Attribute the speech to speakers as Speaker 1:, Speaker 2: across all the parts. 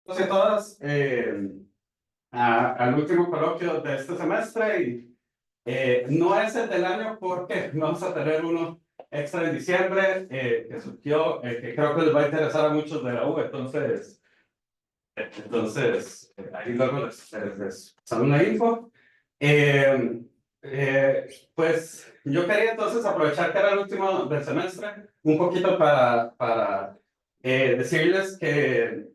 Speaker 1: todos y todas al último coloquio de este semestre y no es el del año porque vamos a tener uno extra en diciembre que surgió, que creo que les va a interesar a muchos de la U, ahí luego les paso una info. Pues yo quería entonces aprovechar que era el último del semestre un poquito para decirles que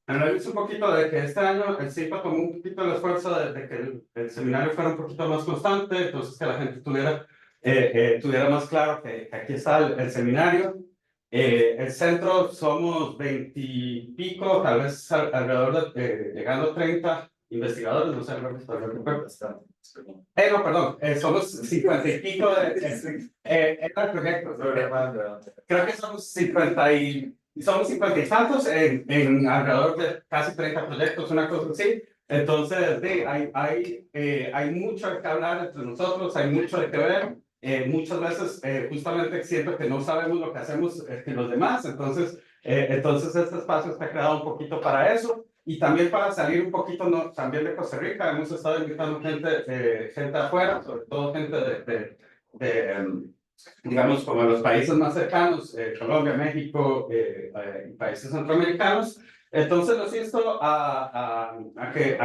Speaker 1: analizo un poquito de que este año el CIPA tomó un poquito el esfuerzo de que el seminario fuera un poquito más constante, entonces que la gente tuviera más claro que aquí está el seminario. El centro somos 20 y pico, tal vez alrededor de llegando a 30 investigadores, no sé, no, perdón, somos 50 y pico era el proyecto. Creo que somos 50 y tantos alrededor de casi 30 proyectos, una cosa así. Entonces, hay mucho que hablar entre nosotros, hay mucho de que ver. Muchas veces, justamente siento que no sabemos lo que hacemos los demás. Entonces este espacio está creado un poquito para eso. Y también para salir un poquito también de Costa Rica. Hemos estado invitando gente afuera, sobre todo gente digamos, como los países más cercanos, Colombia, México y países centroamericanos. Entonces los insto a que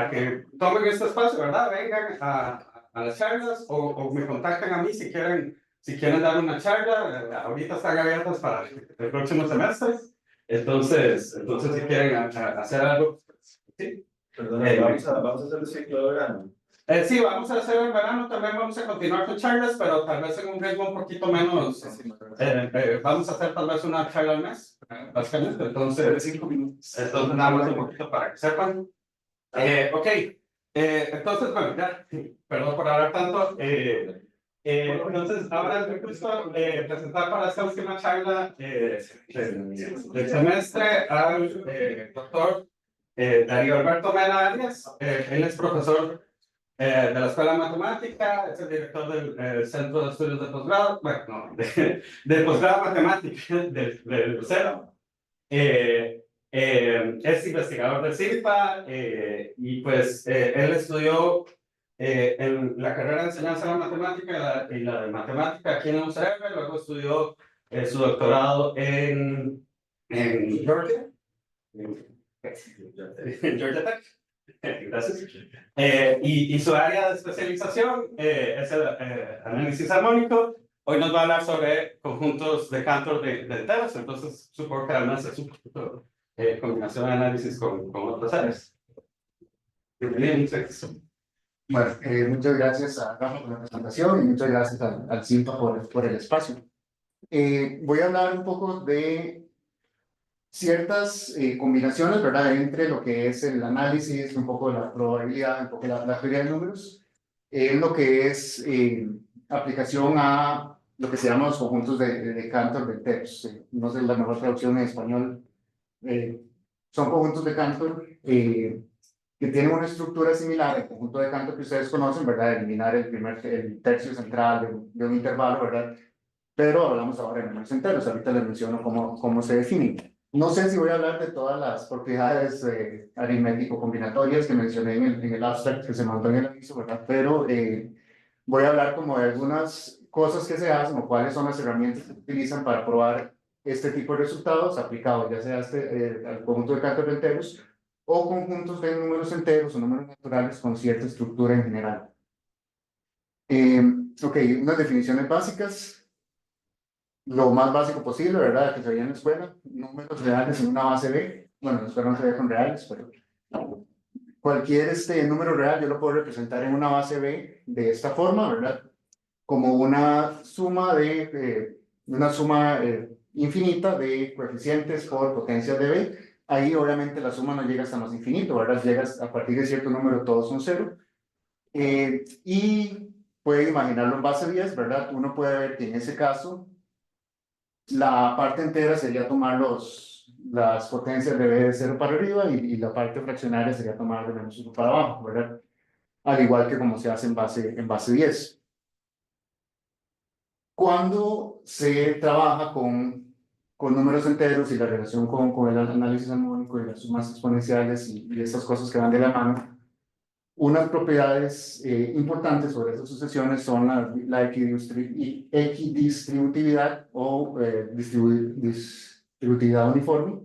Speaker 1: tomen este espacio, ¿verdad? Vengan a las charlas o me contacten a mí si quieren dar una charla. Ahorita están abiertas para el próximo semestre. Entonces si quieren hacer algo, sí.
Speaker 2: Perdón, vamos a hacer el ciclo de verano.
Speaker 1: Sí, vamos a hacer en verano, también vamos a continuar con charlas, pero tal vez en un ritmo un poquito menos. Vamos a hacer tal vez una charla al mes, básicamente. Entonces, 5 minutos. Entonces, nada más un poquito para que sepan. Ok, entonces, bueno, ya, perdón por hablar tanto. Entonces, ahora me gusta presentar para esta última charla del semestre al doctor Darío Alberto Mena Arias. Él es profesor de la Escuela de Matemática, es el director del Centro de Estudios de Posgrado, bueno, no, de Posgrado Matemática del Lucero. Es investigador del CIRPA y pues él estudió en la carrera de enseñanza de la matemática y la de matemática aquí en la UCR, luego estudió su doctorado en Georgia, en Georgia Tech. Gracias. Y su área de especialización es el análisis armónico. Hoy nos va a hablar sobre conjuntos de Cantor de enteros, entonces supongo que además es un poquito combinación de análisis con otras áreas. Bienvenido, muchas gracias.
Speaker 3: Bueno, muchas gracias a Rafa por la presentación y muchas gracias al CIMPA por el espacio. Voy a hablar un poco de ciertas combinaciones, ¿verdad?, entre lo que es el análisis, un poco de la probabilidad, un poco la teoría de números, en lo que es aplicación a lo que se llaman los conjuntos de Cantor de enteros. No sé la mejor traducción en español. Son conjuntos de Cantor que tienen una estructura similar al conjunto de Cantor que ustedes conocen, ¿verdad? Eliminar el tercio central de un intervalo, ¿verdad? Pero hablamos ahora de números enteros. Ahorita les menciono cómo se definen. No sé si voy a hablar de todas las propiedades aritmético-combinatorias que mencioné en el abstract que se mandó en el aviso, ¿verdad? Pero voy a hablar como de algunas cosas que se hacen o cuáles son las herramientas que se utilizan para probar este tipo de resultados aplicados, ya sea al conjunto de Cantor de enteros o conjuntos de números enteros o números naturales con cierta estructura en general. Ok, unas definiciones básicas. Lo más básico posible, ¿verdad? Que se veía en la escuela, números reales en una base B. Bueno, en la escuela no se ve con reales, pero cualquier número real yo lo puedo representar en una base B de esta forma, ¿verdad? Como una suma infinita de coeficientes por potencias de B. Ahí obviamente la suma no llega hasta más infinito, ¿verdad? Llegas a partir de cierto número, todos son cero. Y pueden imaginarlo en base 10, ¿verdad? Uno puede ver que en ese caso la parte entera sería tomar las potencias de B de 0 para arriba y la parte fraccionaria sería tomar de menos 1 para abajo, ¿verdad? Al igual que como se hace en base 10. Cuando se trabaja con con números enteros y la relación con el análisis armónico y las sumas exponenciales y estas cosas que van de la mano, unas propiedades importantes sobre estas sucesiones son la equidistributividad o distributividad uniforme.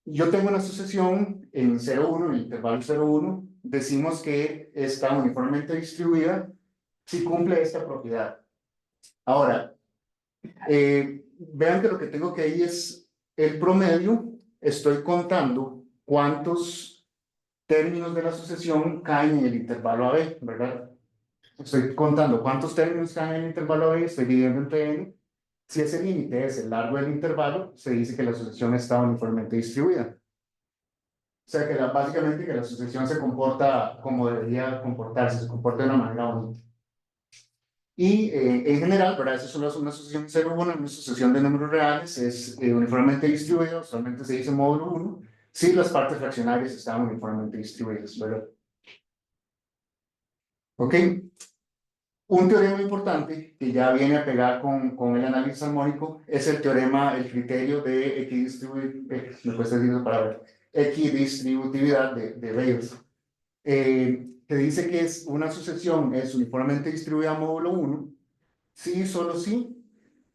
Speaker 3: Yo tengo una sucesión en 0,1, en el intervalo 0,1, decimos que está uniformemente distribuida si cumple esta propiedad. Ahora, vean que lo que tengo que ahí es el promedio. Estoy contando cuántos términos de la sucesión caen en el intervalo AB, ¿verdad? Estoy contando cuántos términos caen en el intervalo AB, estoy dividiendo entre n. Si ese límite es el largo del intervalo, se dice que la sucesión está uniformemente distribuida. O sea, que básicamente que la sucesión se comporta como debería comportarse, se comporta de una manera bonita. Y en general, ¿verdad? Eso es una sucesión 0,1, una sucesión de números reales, es uniformemente distribuida, usualmente se dice módulo 1, si las partes fraccionarias están uniformemente distribuidas, ¿verdad? Ok. Un teorema importante que ya viene a pegar con el análisis armónico es el teorema, el criterio de equidistributividad de Bayes, que dice que es una sucesión es uniformemente distribuida a módulo 1, si y solo si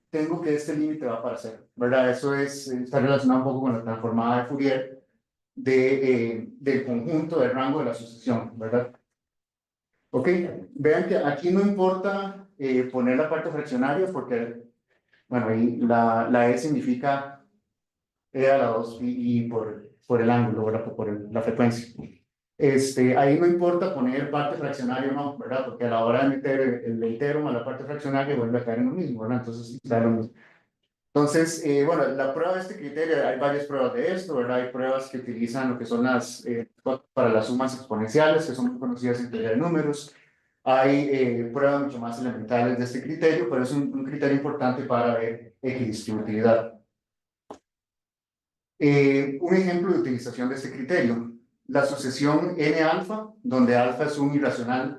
Speaker 3: tengo que este límite va para 0, ¿verdad? Eso está relacionado un poco con la transformada de Fourier del conjunto del rango de la sucesión, ¿verdad? Ok, vean que aquí no importa poner la parte fraccionaria porque, bueno, ahí la E significa E a la 2 y por el ángulo, ¿verdad? La frecuencia. Ahí no importa poner parte fraccionaria o no, ¿verdad? Porque a la hora de meter el entero más la parte fraccionaria vuelve a caer en lo mismo, ¿verdad? Entonces, da lo mismo. Entonces, bueno, la prueba de este criterio, hay varias pruebas de esto, ¿verdad? Hay pruebas que utilizan lo que son para las sumas exponenciales, que son muy conocidas en teoría de números. Hay pruebas mucho más elementales de este criterio, pero es un criterio importante para ver equidistributividad. Un ejemplo de utilización de este criterio, la sucesión n-alfa, donde alfa es un irracional,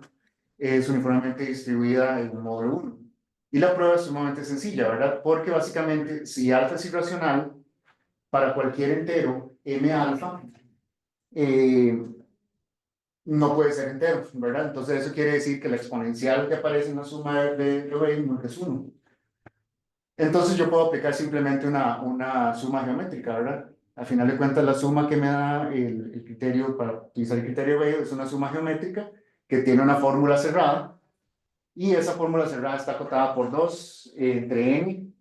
Speaker 3: es uniformemente distribuida en un módulo 1. Y la prueba es sumamente sencilla, ¿verdad? Porque básicamente, si alfa es irracional, para cualquier entero m-alfa, no puede ser entero, ¿verdad? Entonces eso quiere decir que la exponencial que aparece en la suma de Lorentz no es 1. Entonces yo puedo aplicar simplemente una suma geométrica, ¿verdad? Al final de cuentas, la suma que me da el criterio, para utilizar el criterio Bayes, es una suma geométrica que tiene una fórmula cerrada, y esa fórmula cerrada está acotada por 2 entre n,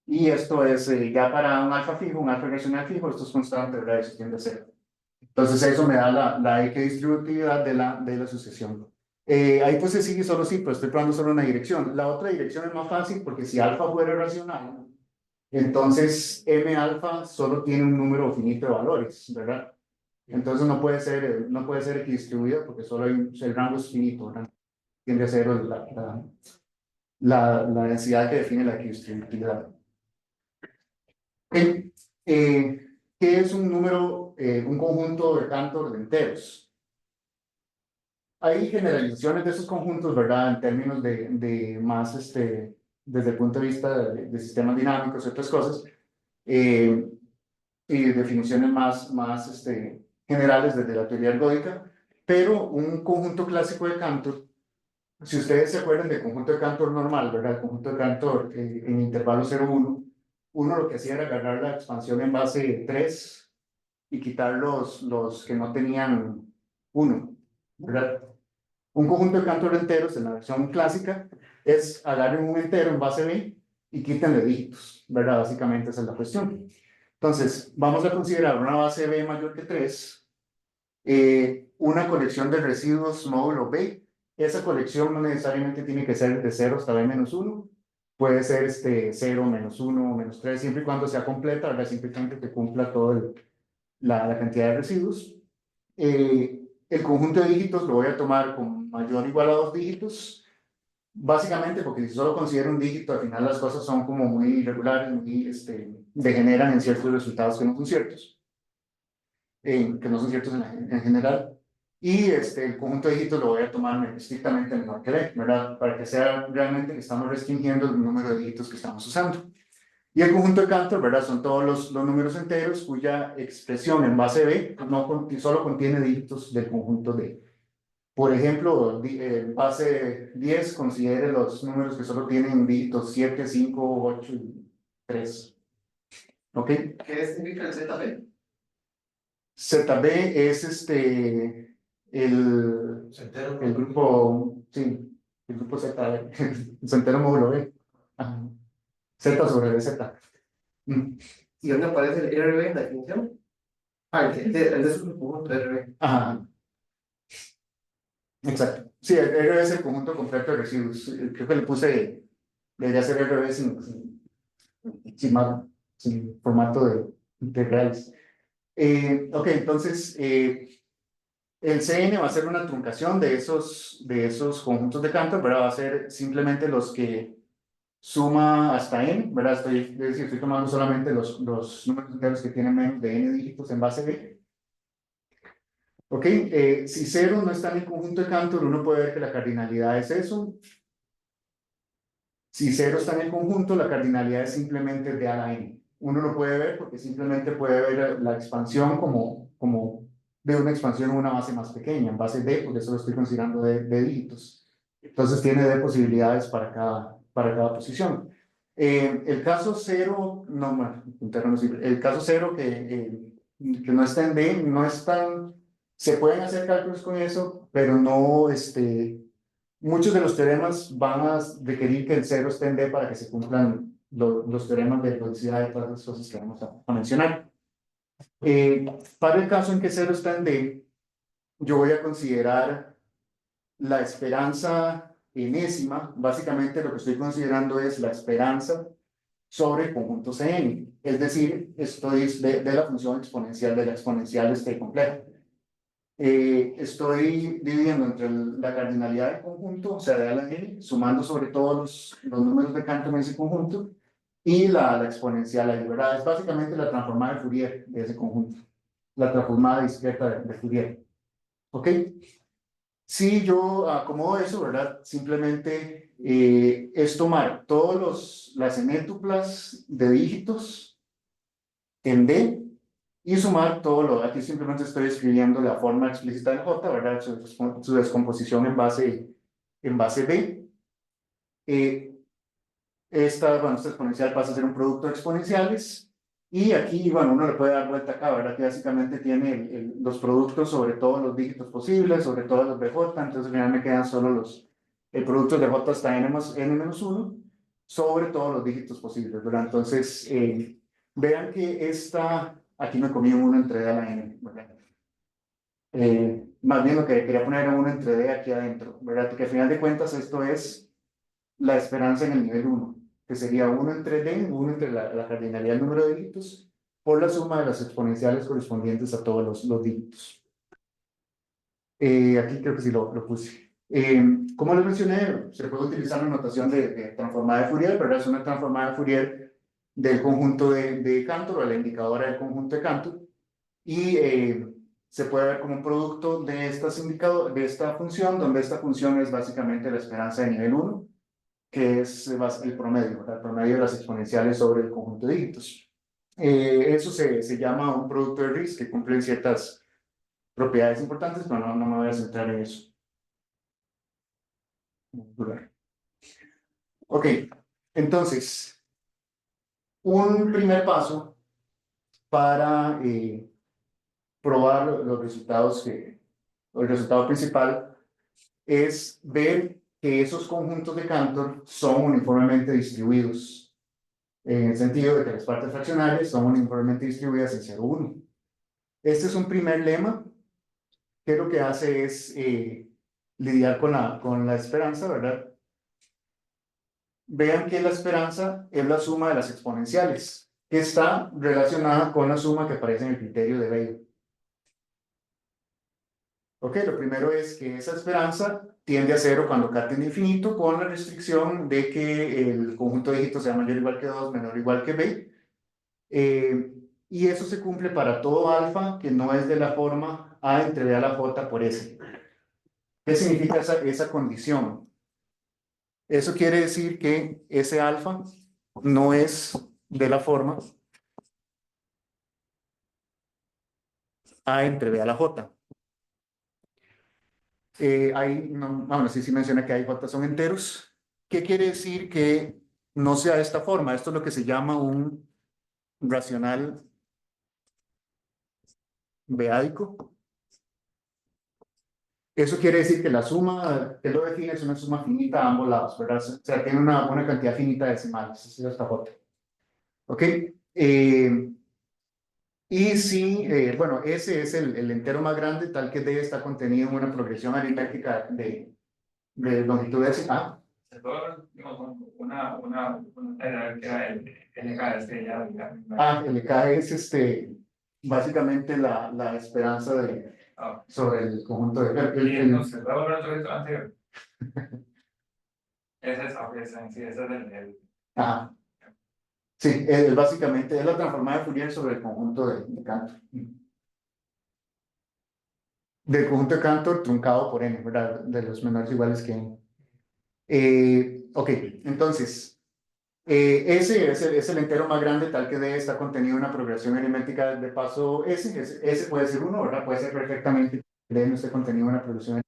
Speaker 3: y esto es ya para un alfa fijo, un alfa irracional fijo, esto es constante, ¿verdad? Eso tiende a 0. Entonces eso me da la equidistributividad de la sucesión. Ahí pues se sigue solo sí, pero estoy probando solo una dirección. La otra dirección es más fácil porque si alfa fuera racional, entonces m alfa solo tiene un número finito de valores, ¿verdad? Entonces no puede ser equidistribuida porque solo el rango es finito, ¿verdad? Tiende a ser la densidad que define la equidistributividad. Okay. ¿Qué es un número, un conjunto de Cantor de enteros? Hay generalizaciones de esos conjuntos, ¿verdad? En términos de más, desde el punto de vista de sistemas dinámicos y otras cosas, y definiciones más generales desde la teoría ergódica, pero un conjunto clásico de Cantor, si ustedes se acuerdan del conjunto de Cantor normal, ¿verdad? El conjunto de Cantor en intervalo 0,1, uno lo que hacía era agarrar la expansión en base 3 y quitar los que no tenían 1, ¿verdad? Un conjunto de Cantor de enteros en la versión clásica es agarren un entero en base B y quítenle dígitos, ¿verdad? Básicamente esa es la cuestión. Entonces, vamos a considerar una base B mayor que 3, una colección de residuos módulo B. Esa colección no necesariamente tiene que ser de 0 hasta B-1, puede ser 0, -1, -3, siempre y cuando sea completa, ¿verdad? Simplemente que cumpla toda la cantidad de residuos. El conjunto de dígitos lo voy a tomar con mayor o igual a 2 dígitos, básicamente porque si solo considero un dígito, al final las cosas son como muy irregulares, muy, degeneran en ciertos resultados que no son ciertos, en general. Y el conjunto de dígitos lo voy a tomar estrictamente menor que B, ¿verdad? Para que sea realmente que estamos restringiendo el número de dígitos que estamos usando. Y el conjunto de Cantor, ¿verdad? Son todos los números enteros cuya expresión en base B solo contiene dígitos del conjunto D. Por ejemplo, base 10 considere los números que solo tienen dígitos 7, 5, 8 y 3. ¿Ok?
Speaker 2: ¿Qué significa el ZB?
Speaker 3: ZB es el grupo, sí, el grupo ZB, el entero módulo B. Ajá. Z sobre B, Z.
Speaker 2: ¿Y dónde aparece el RB en la definición? El de su conjunto RB.
Speaker 3: Ajá. Exacto. Sí, el RB es el conjunto completo de residuos. Creo que le puse, debería ser RB sin formato de integrales. Ok, entonces el CN va a ser una truncación de esos conjuntos de Cantor, ¿verdad? Va a ser simplemente los que suma hasta n, ¿verdad? Es decir, estoy tomando solamente los números enteros que tienen menos de n dígitos en base B. Ok, si 0 no está en el conjunto de Cantor, uno puede ver que la cardinalidad es eso. Si 0 está en el conjunto, la cardinalidad es simplemente de a la n. Uno lo puede ver porque simplemente puede ver la expansión como de una expansión en una base más pequeña, en base D, porque eso lo estoy considerando de dígitos. Entonces tiene D posibilidades para cada posición. El caso 0, no, bueno, no sirve. El caso 0 que no está en D, no es tan... Se pueden hacer cálculos con eso, pero no, muchos de los teoremas van a requerir que el 0 esté en D para que se cumplan los teoremas de velocidad y todas las cosas que vamos a mencionar. Para el caso en que 0 está en D, yo voy a considerar la esperanza enésima. Básicamente lo que estoy considerando es la esperanza sobre el conjunto Cn. Es decir, esto es de la función exponencial de la exponencial de este complejo. Estoy dividiendo entre la cardinalidad del conjunto, o sea, de a la n, sumando sobre todos los números de Cantor en ese conjunto, y la exponencial ahí, ¿verdad? Es básicamente la transformada de Fourier de ese conjunto, la transformada discreta de Fourier. ¿Ok? Si yo acomodo eso, ¿verdad? Simplemente es tomar todas las enétuplas de dígitos en D, y sumar todo aquí simplemente estoy escribiendo la forma explícita de J, ¿verdad? Su descomposición en base B. Esta exponencial pasa a ser un producto de exponenciales, y aquí, bueno, uno le puede dar vuelta acá, ¿verdad? Que básicamente tiene los productos sobre todos los dígitos posibles, sobre todos los BJ, entonces al final me quedan solo el producto de J hasta n-1 sobre todos los dígitos posibles, ¿verdad? Entonces, vean que aquí me comí un 1 entre D a la n, ¿verdad? Más bien lo que quería poner era 1 entre D aquí adentro, ¿verdad? Que al final de cuentas esto es la esperanza en el nivel 1, que sería 1 entre D, 1 entre la cardinalidad del número de dígitos, por la suma de las exponenciales correspondientes a todos los dígitos. Aquí creo que sí lo puse. Como les mencioné, se puede utilizar la notación de transformada de Fourier, pero es una transformada de Fourier del conjunto de Cantor, o la indicadora del conjunto de Cantor, y se puede ver como un producto de esta función, donde esta función es básicamente la esperanza de nivel 1, que es el promedio, ¿verdad? El promedio de las exponenciales sobre el conjunto de dígitos. Eso se llama un producto de Riesz, que cumple ciertas propiedades importantes, pero no me voy a centrar en eso. Ok, entonces, un primer paso para probar los resultados o el resultado principal es ver que esos conjuntos de Cantor son uniformemente distribuidos, en el sentido de que las partes fraccionarias son uniformemente distribuidas en 0, 1. Este es un primer lema que lo que hace es lidiar con la esperanza, ¿verdad? Vean que la esperanza es la suma de las exponenciales, que está relacionada con la suma que aparece en el criterio de Weil. Ok, lo primero es que esa esperanza tiende a 0 cuando k tiende a infinito, con la restricción de que el conjunto de dígitos sea mayor o igual que 2, menor o igual que b. Y eso se cumple para todo alfa que no es de la forma a entre b a la j por s. ¿Qué significa esa condición? Eso quiere decir que ese alfa no es de la forma A entre B a la J. Bueno, sí menciona que A y J son enteros. ¿Qué quiere decir que no sea de esta forma? Esto es lo que se llama un racional beádico. Eso quiere decir que la suma que lo define es una suma finita a ambos lados, ¿verdad? O sea, tiene una cantidad finita de decimales, esa es esta J. ¿Ok? Y si, bueno, ese es el entero más grande, tal que D está contenido en una progresión aritmética de longitud decimal. LK es básicamente la esperanza sobre el conjunto de. Ajá. Sí, básicamente es la transformada de Fourier sobre el conjunto de Cantor. Del conjunto de Cantor truncado por n, ¿verdad? De los menores iguales que n. Ok, entonces, ese es el entero más grande, tal que D está contenido en una progresión aritmética de paso S. Ese puede ser 1, ¿verdad? Puede ser perfectamente D no esté contenido en una progresión.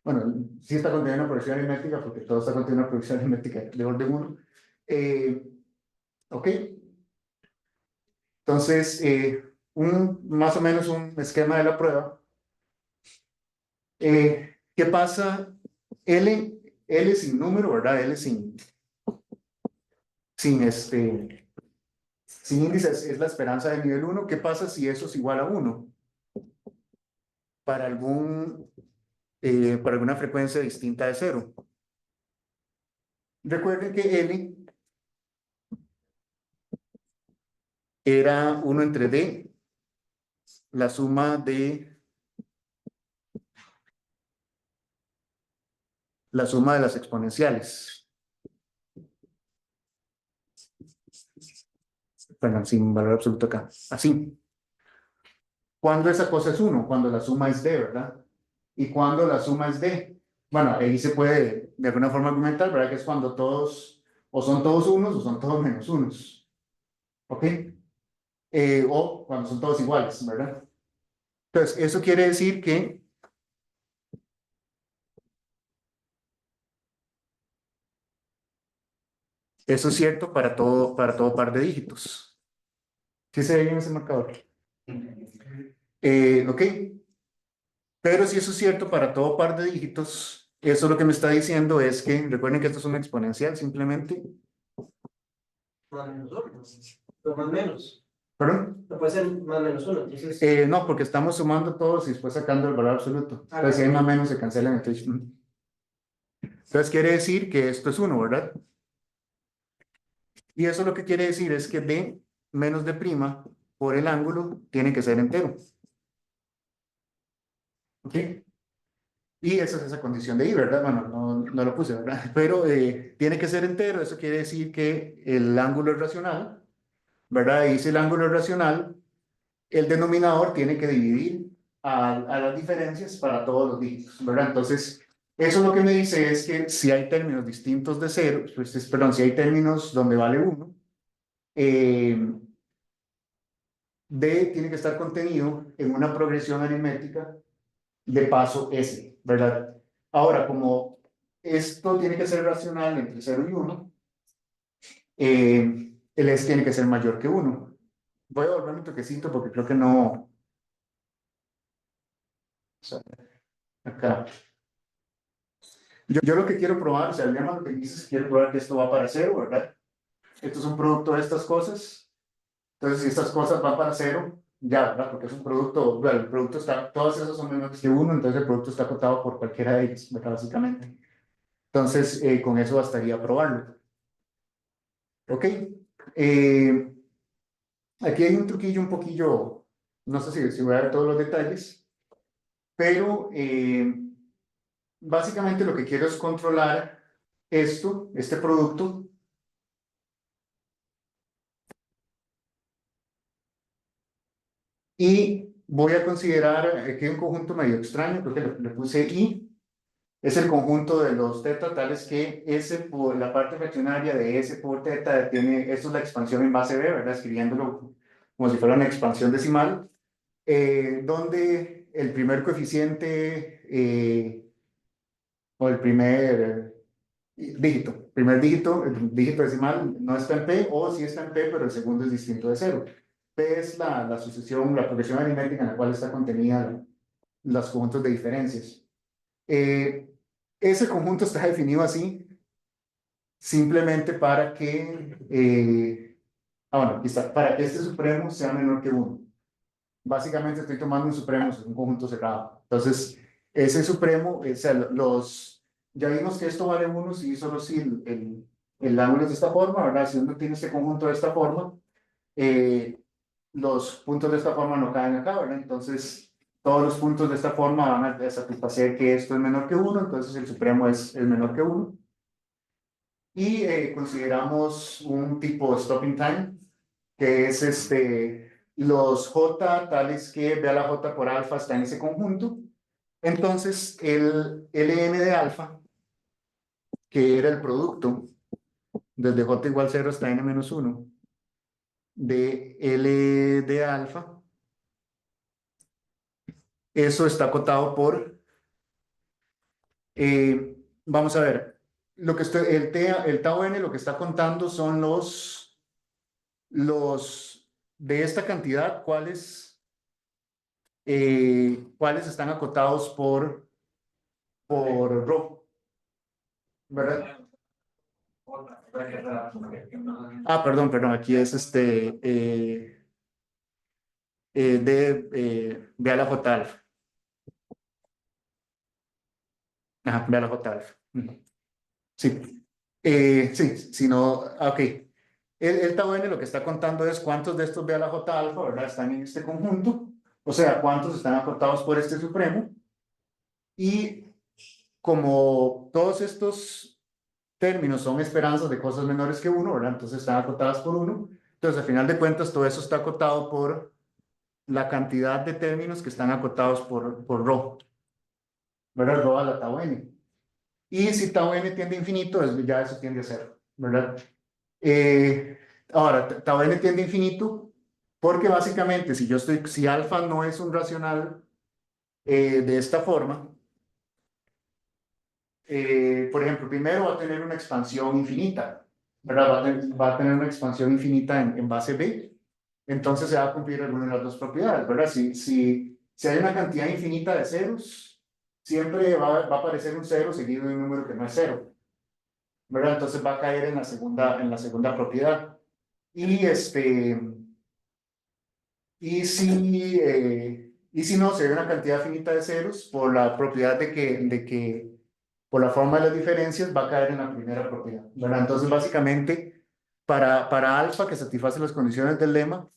Speaker 3: Bueno, sí está contenido en una progresión aritmética porque todo está contenido en una progresión aritmética de orden 1. Ok, entonces, más o menos un esquema de la prueba. ¿Qué pasa? L sin número, ¿verdad? L sin índices es la esperanza de nivel 1. ¿Qué pasa si eso es igual a 1? Para alguna frecuencia distinta de 0. Recuerden que L era 1 entre D, la suma de las exponenciales. Perdón, sin valor absoluto acá. Así. ¿Cuándo esa cosa es 1? Cuando la suma es D, ¿verdad? ¿Y cuando la suma es D? Bueno, ahí se puede de alguna forma argumentar, ¿verdad? Que es cuando todos, o son todos unos, o son todos menos unos. ¿Ok? O cuando son todos iguales, ¿verdad? Entonces, eso quiere decir que eso es cierto para todo par de dígitos. ¿Sí se ve bien ese marcador? Ok. Pero si eso es cierto para todo par de dígitos, eso lo que me está diciendo es que, recuerden que esto es una exponencial simplemente.
Speaker 2: Más menos 1, pero más menos.
Speaker 3: ¿Perdón?
Speaker 2: No puede ser más menos 1, entonces.
Speaker 3: No, porque estamos sumando todos y después sacando el valor absoluto. Entonces, si hay más menos, se cancelan. Entonces, quiere decir que esto es 1, ¿verdad? Y eso lo que quiere decir es que D menos D' por el ángulo tiene que ser entero. ¿Ok? Y esa es esa condición de I, ¿verdad? Bueno, no lo puse, ¿verdad? Pero tiene que ser entero, eso quiere decir que el ángulo es racional, ¿verdad? Y si el ángulo es racional, el denominador tiene que dividir a las diferencias para todos los dígitos, ¿verdad? Entonces, eso lo que me dice es que si hay términos distintos de 0, perdón, si hay términos donde vale 1, D tiene que estar contenido en una progresión aritmética de paso S, ¿verdad? Ahora, como esto tiene que ser racional entre 0 y 1, el S tiene que ser mayor que 1. Voy a volver un toquecito porque creo que no. O sea, acá. Yo lo que quiero probar, o sea, el lema lo que dice es que quiero probar que esto va para 0, ¿verdad? Esto es un producto de estas cosas. Entonces, si estas cosas van para 0, ya, ¿verdad? Porque es un producto, bueno, el producto está, todas esas son menores que 1, entonces el producto está acotado por cualquiera de ellos, ¿verdad? Básicamente. Entonces, con eso bastaría probarlo. ¿Ok? Eh, Aquí hay un truquillo un poquillo, no sé si voy a dar todos los detalles, pero básicamente lo que quiero es controlar este producto, y voy a considerar aquí un conjunto medio extraño, creo que le puse I, es el conjunto de los teta tales que S por la parte fraccionaria de S por teta tiene, esto es la expansión en base B, ¿verdad? Escribiéndolo como si fuera una expansión decimal, donde el primer coeficiente o el primer dígito, el dígito decimal no está en P, o sí está en P, pero el segundo es distinto de cero. P es la sucesión, la progresión aritmética en la cual está contenida los conjuntos de diferencias. Ese conjunto está definido así simplemente para que, bueno, aquí está, para que este supremo sea menor que 1. Básicamente estoy tomando un supremo, es un conjunto cerrado. Entonces, ese supremo, o sea, ya vimos que esto vale 1 si solo si el ángulo es de esta forma, ¿verdad? Si uno tiene este conjunto de esta forma, los puntos de esta forma no caen acá, ¿verdad? Entonces, todos los puntos de esta forma van a satisfacer que esto es menor que 1, entonces el supremo es menor que 1. Y consideramos un tipo stopping time, que es los J tales que B a la J por alfa está en ese conjunto. Entonces, el Ln de alfa, que era el producto desde J igual 0 hasta n menos 1, de L de alfa, eso está acotado por, vamos a ver, lo que el tau n lo que está contando son los de esta cantidad, cuáles están acotados por rho, ¿verdad? Perdón, aquí es B a la J alfa. Ajá, B a la J alfa. Sí. Sí, si no, ok. El tau n lo que está contando es cuántos de estos B a la J alfa, ¿verdad? Están en este conjunto, o sea, cuántos están acotados por este supremo. Y como todos estos términos son esperanzas de cosas menores que 1, ¿verdad? Entonces están acotadas por 1. Entonces, al final de cuentas, todo eso está acotado por la cantidad de términos que están acotados por rho, ¿verdad? Rho a la tau n. Y si tau n tiende a infinito, ya eso tiende a cero, ¿verdad? Ahora, tau n tiende a infinito porque básicamente si alfa no es un racional de esta forma, por ejemplo, primero va a tener una expansión infinita, ¿verdad? Va a tener una expansión infinita en base B, entonces se va a cumplir alguna de las dos propiedades, ¿verdad? Si hay una cantidad infinita de ceros, siempre va a aparecer un cero seguido de un número que no es cero, ¿verdad? Entonces va a caer en la segunda propiedad. Y si no, si hay una cantidad finita de ceros, por la propiedad por la forma de las diferencias, va a caer en la primera propiedad, ¿verdad? Entonces, básicamente, para alfa que satisface las condiciones del lema,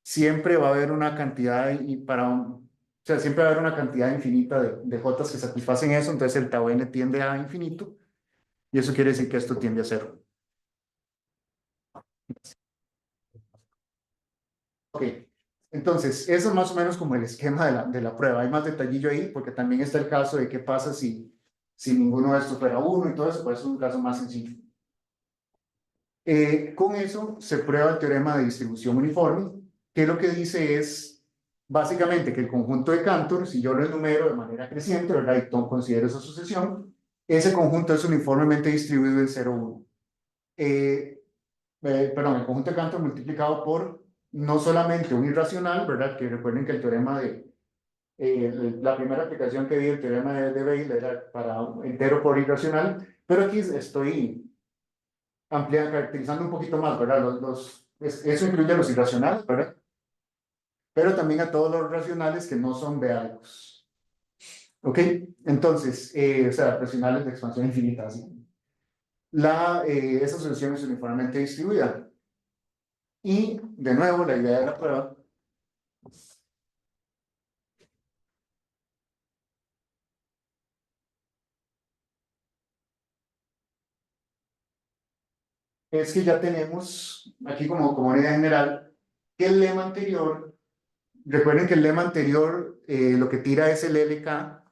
Speaker 3: siempre va a haber una cantidad, o sea, siempre va a haber una cantidad infinita de jotas que satisfacen eso, entonces el tau n tiende a infinito, y eso quiere decir que esto tiende a cero. Ok, entonces, eso es más o menos como el esquema de la prueba. Hay más detallillo ahí, porque también está el caso de qué pasa si ninguno de estos fuera 1 y todo eso, pues es un caso más sencillo. Con eso se prueba el teorema de distribución uniforme, que lo que dice es básicamente que el conjunto de Cantor, si yo lo enumero de manera creciente, ¿verdad? Y considero esa sucesión, ese conjunto es uniformemente distribuido en 0, 1. Perdón, el conjunto de Cantor multiplicado por no solamente un irracional, ¿verdad? Que recuerden que el teorema la primera aplicación que vi el teorema de Weil era para un entero por irracional, pero aquí estoy caracterizando un poquito más, ¿verdad? Eso incluye a los irracionales, ¿verdad? Pero también a todos los racionales que no son beálgicos. ¿Ok? Entonces, o sea, racionales de expansión infinita, así. Esa solución es uniformemente distribuida. Y, de nuevo, la idea de la prueba es que ya tenemos, aquí como una idea general, que el lema anterior, recuerden que el lema anterior lo que tira es el LK,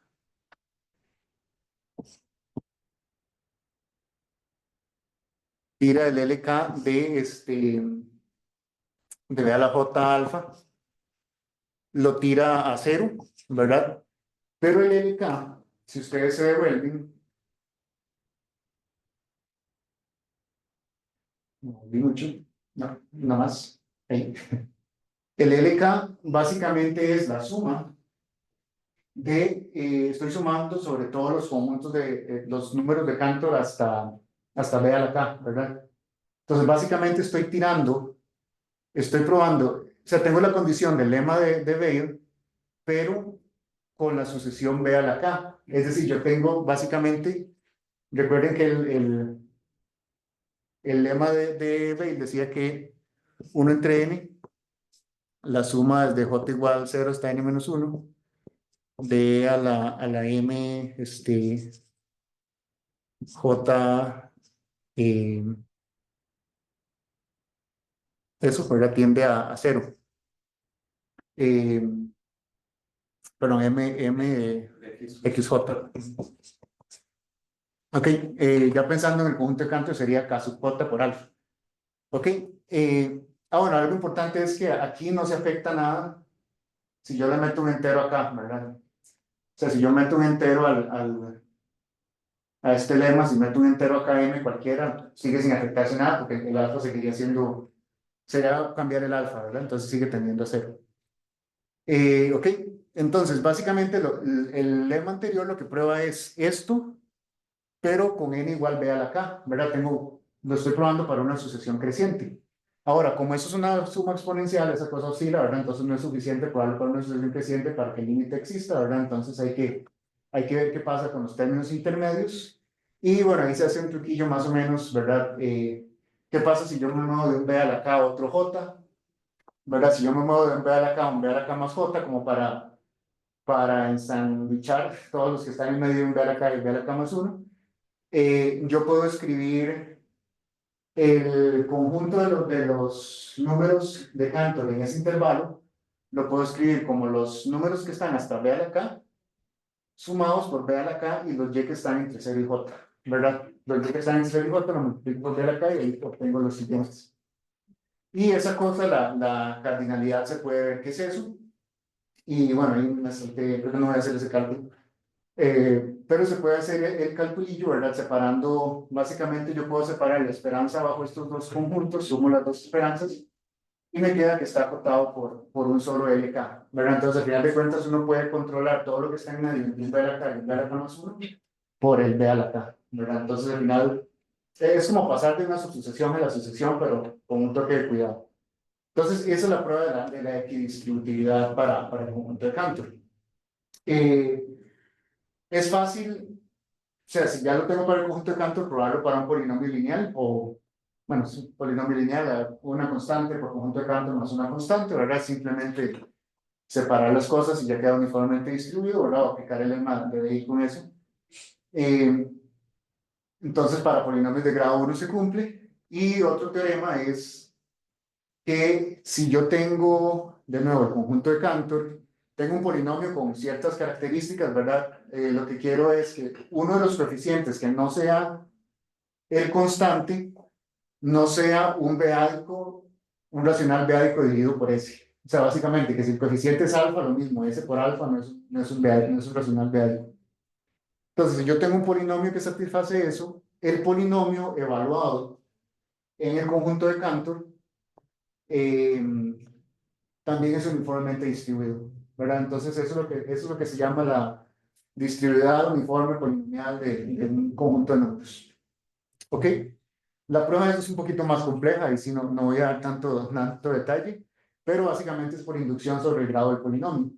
Speaker 3: tira el LK de B a la J alfa, lo tira a cero, ¿verdad? Pero el LK, si ustedes se devuelven, no, vi mucho, no, nada más, ahí. El LK básicamente es la suma estoy sumando sobre todos los conjuntos de los números de Cantor hasta B a la K, ¿verdad? Entonces básicamente estoy probando, o sea, tengo la condición del lema de Bayer, pero con la sucesión B a la K. Es decir, yo tengo básicamente, recuerden que el lema de Bayer decía que 1 entre n, la suma desde j igual 0 hasta n menos 1, de a la m, j, eh, eso pues tiende a 0. Eh, perdón, xj. Ok, ya pensando en el conjunto de Cantor sería K sub j por alfa. Ok, bueno, algo importante es que aquí no se afecta nada si yo le meto un entero acá, ¿verdad? O sea, si yo meto un entero a este lema, si meto un entero acá m cualquiera, sigue sin afectarse nada porque el alfa seguiría siendo, sería cambiar el alfa, ¿verdad? Entonces sigue tendiendo a 0. Ok, entonces básicamente el lema anterior lo que prueba es esto, pero con n igual b a la k, ¿verdad? Lo estoy probando para una sucesión creciente. Ahora, como eso es una suma exponencial, esa cosa oscila, ¿verdad? Entonces no es suficiente probarlo para una sucesión creciente para que el límite exista, ¿verdad? Entonces hay que ver qué pasa con los términos intermedios. Y bueno, ahí se hace un truquillo más o menos, ¿verdad? ¿Qué pasa si yo me muevo de un b a la k a otro j? ¿Verdad? Si yo me muevo de un b a la k a un b a la k más j, como para ensanduchar todos los que están en medio de un b a la k y un b a la k más 1, yo puedo escribir el conjunto de los números de Cantor en ese intervalo, lo puedo escribir como los números que están hasta b a la k, sumados por b a la k, y los y que están entre 0 y j, ¿verdad? Los y que están entre 0 y j lo multiplico por b a la k y ahí obtengo los siguientes. Y esa cosa, la cardinalidad, se puede ver qué es eso. Y bueno, ahí me salté, creo que no voy a hacer ese cálculo. Pero se puede hacer el calculillo, ¿verdad? Separando, básicamente yo puedo separar la esperanza bajo estos dos conjuntos, sumo las dos esperanzas y me queda que está acotado por un solo LK, ¿verdad? Entonces al final de cuentas uno puede controlar todo lo que está en medio de un B a la K y un B a la K más 1 por el B a la K, ¿verdad? Entonces al final es como pasar de una subsucesión a la sucesión, pero con un toque de cuidado. Entonces esa es la prueba de la equidistributividad para el conjunto de Cantor. Es fácil, o sea, si ya lo tengo para el conjunto de Cantor, probarlo para un polinomio lineal o, bueno, es un polinomio lineal, una constante por conjunto de Cantor más una constante, ¿verdad? Simplemente separar las cosas y ya queda uniformemente distribuido, ¿verdad? O aplicar el lema de Weil con eso. Entonces, para polinomios de grado 1 se cumple. Y otro teorema es que si yo tengo, de nuevo, el conjunto de Cantor, tengo un polinomio con ciertas características, ¿verdad? Lo que quiero es que uno de los coeficientes que no sea el constante, no sea un beádico, un racional beádico dividido por S. O sea, básicamente que si el coeficiente es alfa, lo mismo, S por alfa no es un beádico, no es un racional beádico. Entonces, si yo tengo un polinomio que satisface eso, el polinomio evaluado en el conjunto de Cantor eh, también es uniformemente distribuido, ¿verdad? Entonces eso es lo que se llama la distribuidad uniforme polinomial de un conjunto de números. ¿Ok? La prueba de eso es un poquito más compleja y si no voy a dar tanto detalle, pero básicamente es por inducción sobre el grado del polinomio.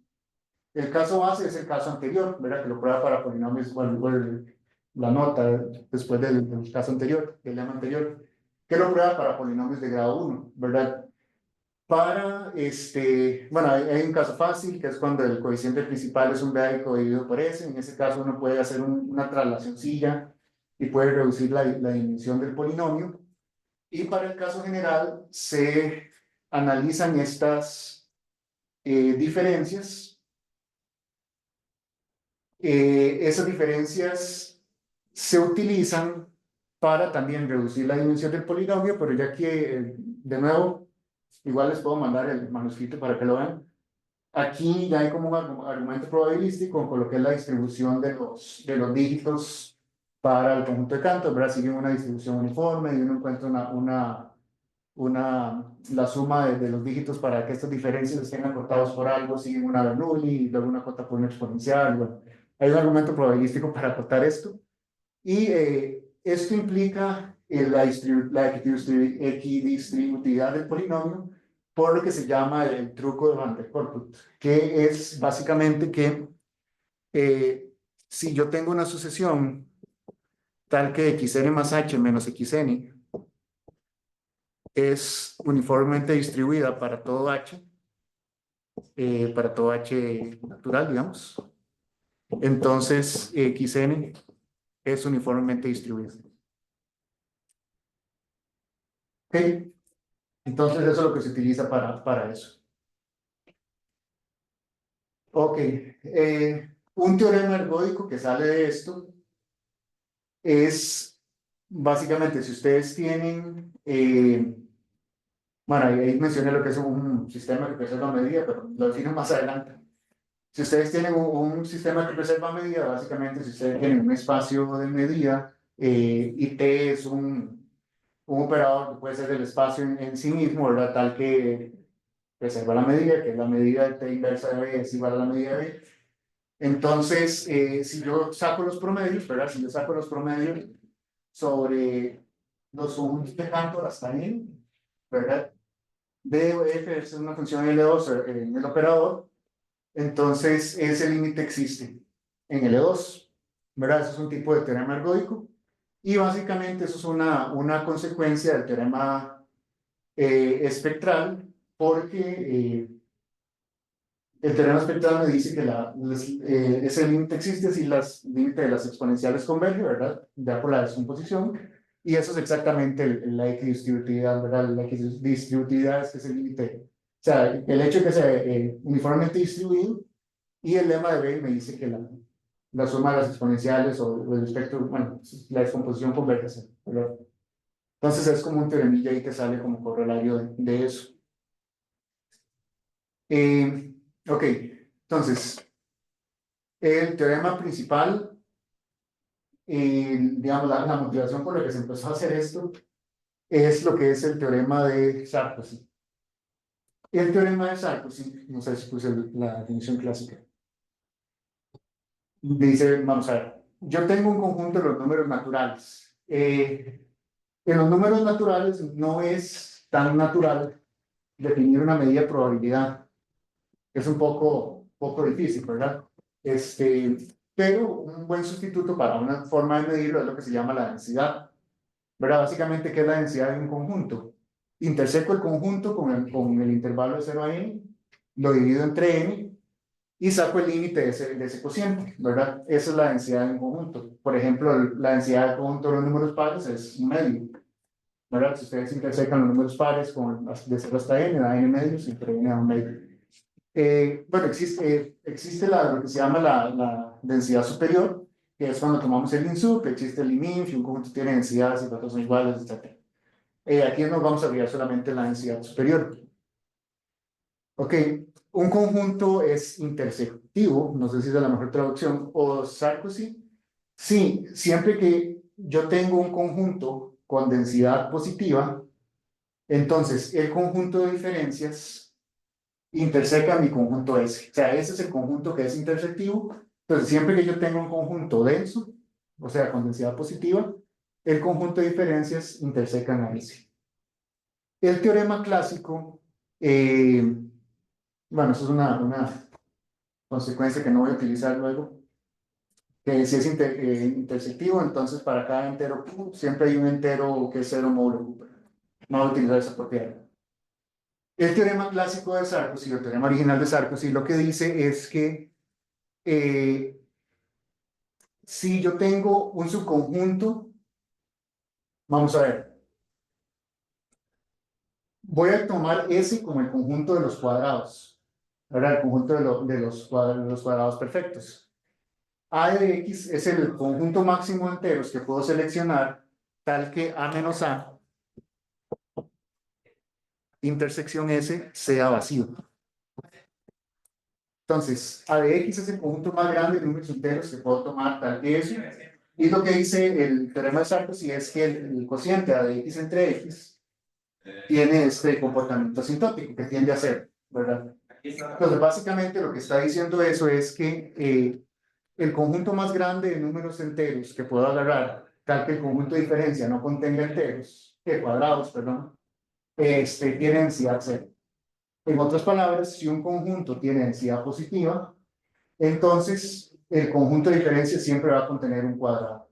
Speaker 3: El caso base es el caso anterior, ¿verdad? Que lo prueba para polinomios, la nota después del caso anterior, del lema anterior, que lo prueba para polinomios de grado 1, ¿verdad? Bueno, hay un caso fácil, que es cuando el coeficiente principal es un beádico dividido por S. En ese caso uno puede hacer una traslacioncilla y puede reducir la dimensión del polinomio. Y para el caso general se analizan estas diferencias. Esas diferencias se utilizan para también reducir la dimensión del polinomio, pero ya que, de nuevo, igual les puedo mandar el manuscrito para que lo vean. Aquí ya hay como un argumento probabilístico con lo que es la distribución de los dígitos para el conjunto de Cantor, ¿verdad? Siguen una distribución uniforme y uno encuentra la suma de los dígitos para que estas diferencias estén acortados por algo, siguen una Bernoulli y luego una cota por un exponencial. Bueno, hay un argumento probabilístico para acotar esto. Y esto implica la equidistributividad del polinomio por lo que se llama el truco de Van der Kortut, que es básicamente que si yo tengo una sucesión tal que xn más h menos xn es uniformemente distribuida para todo h natural, digamos, entonces xn es uniformemente distribuido. ¿Ok? Entonces eso es lo que se utiliza para eso. Ok, un teorema ergódico que sale de esto es básicamente si ustedes tienen, bueno, ahí mencioné lo que es un sistema que preserva medida, pero lo defino más adelante. Si ustedes tienen un sistema que preserva medida, básicamente si ustedes tienen un espacio de medida y T es un operador que puede ser el espacio en sí mismo, ¿verdad? Tal que preserva la medida, que es la medida de T inversa de B es igual a la medida de B. Entonces, si yo saco los promedios, ¿verdad? Si yo saco los promedios sobre los conjuntos de Cantor hasta N, ¿verdad? D o F es una función L2 en el operador, entonces ese límite existe en L2, ¿verdad? Eso es un tipo de teorema ergódico y básicamente eso es una consecuencia del teorema espectral porque el teorema espectral me dice que ese límite existe si las límites de las exponenciales convergen, ¿verdad? Ya por la descomposición. Y eso es exactamente la equidistributividad, ¿verdad? La equidistributividad es que es el límite. O sea, el hecho de que sea uniformemente distribuido y el lema de Bell me dice que la suma de las exponenciales o el espectro, bueno, la descomposición converge, ¿verdad? Entonces es como un teoremilla ahí que sale como corolario de eso. Ok, entonces, el teorema principal, digamos, la motivación por la que se empezó a hacer esto, es lo que es el teorema de Sarkozy. El teorema de Sarkozy, no sé si puse la definición clásica, dice, vamos a ver, yo tengo un conjunto de los números naturales. En los números naturales no es tan natural definir una medida de probabilidad. Es un poco difícil, ¿verdad? Pero un buen sustituto para una forma de medirlo es lo que se llama la densidad, ¿verdad? Básicamente, ¿qué es la densidad de un conjunto? Interseco el conjunto con el intervalo de 0 a n, lo divido entre n y saco el límite de ese cociente, ¿verdad? Esa es la densidad de un conjunto. Por ejemplo, la densidad del conjunto de los números pares es un medio, ¿verdad? Si ustedes intersecan los números pares de 0 hasta n, da n medios, entre n a un medio. Bueno, existe lo que se llama la densidad superior, que es cuando tomamos el INSUP, existe el IMINF, y un conjunto tiene densidades y datos son iguales, etc. Aquí nos vamos a fijar solamente en la densidad superior. Ok, un conjunto es intersectivo, no sé si es la mejor traducción, o Sarkozy. Sí, siempre que yo tengo un conjunto con densidad positiva, entonces el conjunto de diferencias interseca mi conjunto S. O sea, ese es el conjunto que es intersectivo. Entonces, siempre que yo tenga un conjunto denso, o sea, con densidad positiva, el conjunto de diferencias intersecan a S. El teorema clásico, bueno, eso es una consecuencia que no voy a utilizar luego, que si es intersectivo, entonces para cada entero Q siempre hay un entero que es 0 módulo Q. No voy a utilizar esa propiedad. El teorema clásico de Sarkozy, el teorema original de Sarkozy, lo que dice es que si yo tengo un subconjunto, vamos a ver, voy a tomar S como el conjunto de los cuadrados, ¿verdad? El conjunto de los cuadrados perfectos. A de X es el conjunto máximo de enteros que puedo seleccionar tal que A menos A intersección S sea vacío. Entonces, A de X es el conjunto más grande de números enteros que puedo tomar tal que eso. Y lo que dice el teorema de Sarkozy es que el cociente A de X entre X tiene este comportamiento asintótico que tiende a ser, ¿verdad? Entonces, básicamente lo que está diciendo eso es que el conjunto más grande de números enteros que puedo agarrar, tal que el conjunto de diferencia no contenga enteros, cuadrados, perdón, tiene densidad cero. En otras palabras, si un conjunto tiene densidad positiva, entonces el conjunto de diferencia siempre va a contener un cuadrado.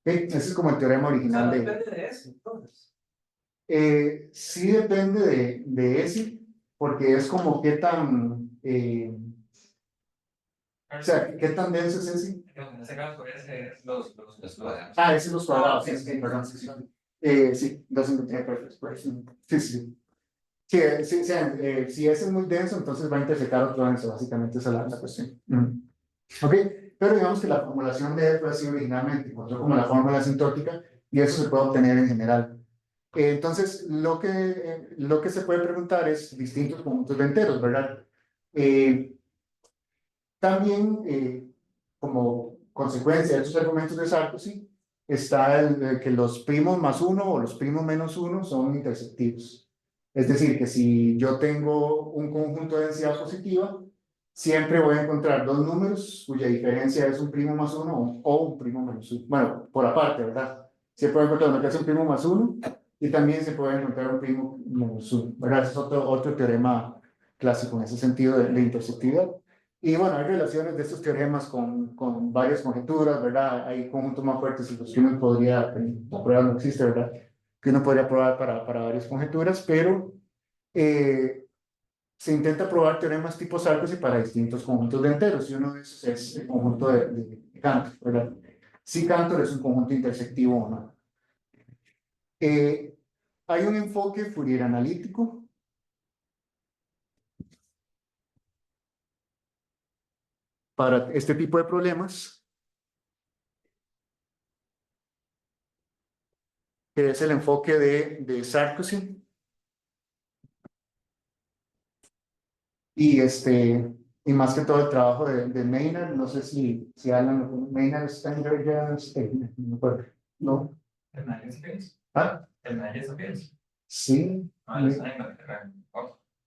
Speaker 3: Ese es como el teorema original de...
Speaker 2: Depende de eso, entonces.
Speaker 3: Sí depende de ese, porque es como qué tan... o sea, ¿qué tan denso es ese?
Speaker 4: En ese caso, ese es los cuadrados.
Speaker 3: Ah, ese es los cuadrados, sí, sí, perdón, sí, sí. Sí, perfecto. Sí, sí. Sí, sí, sí, si ese es muy denso, entonces va a intersectar otro denso, básicamente esa es la cuestión. Ok, pero digamos que la formulación de F así originalmente encontró como la fórmula asintótica y eso se puede obtener en general. Entonces, lo que se puede preguntar es distintos conjuntos de enteros, ¿verdad? También, como consecuencia de esos argumentos de Sarkozy, está que los primos más uno o los primos menos uno son intersectivos. Es decir, que si yo tengo un conjunto de densidad positiva, siempre voy a encontrar dos números cuya diferencia es un primo más uno o un primo menos uno. Bueno, por aparte, ¿verdad? Siempre voy a encontrar uno que es un primo más uno y también se puede encontrar un primo menos uno, ¿verdad? Ese es otro teorema clásico en ese sentido de intersectividad. Y bueno, hay relaciones de estos teoremas con varias conjeturas, ¿verdad? Hay conjuntos más fuertes y los que uno podría, la prueba no existe, ¿verdad? Que uno podría probar para varias conjeturas, pero se intenta probar teoremas tipo Sarkozy para distintos conjuntos de enteros, y uno de esos es el conjunto de Cantor, ¿verdad? Si Cantor es un conjunto intersectivo o no. Hay un enfoque Fourier analítico para este tipo de problemas, que es el enfoque de Sarkozy. Y más que todo el trabajo de Maynard, no sé si Alan, Maynard Steiner ya, no me acuerdo, ¿no?
Speaker 4: ¿El Nayes Fields?
Speaker 3: Ah,
Speaker 4: ¿El Nayes Fields?
Speaker 3: sí.
Speaker 4: Ah, el Steiner.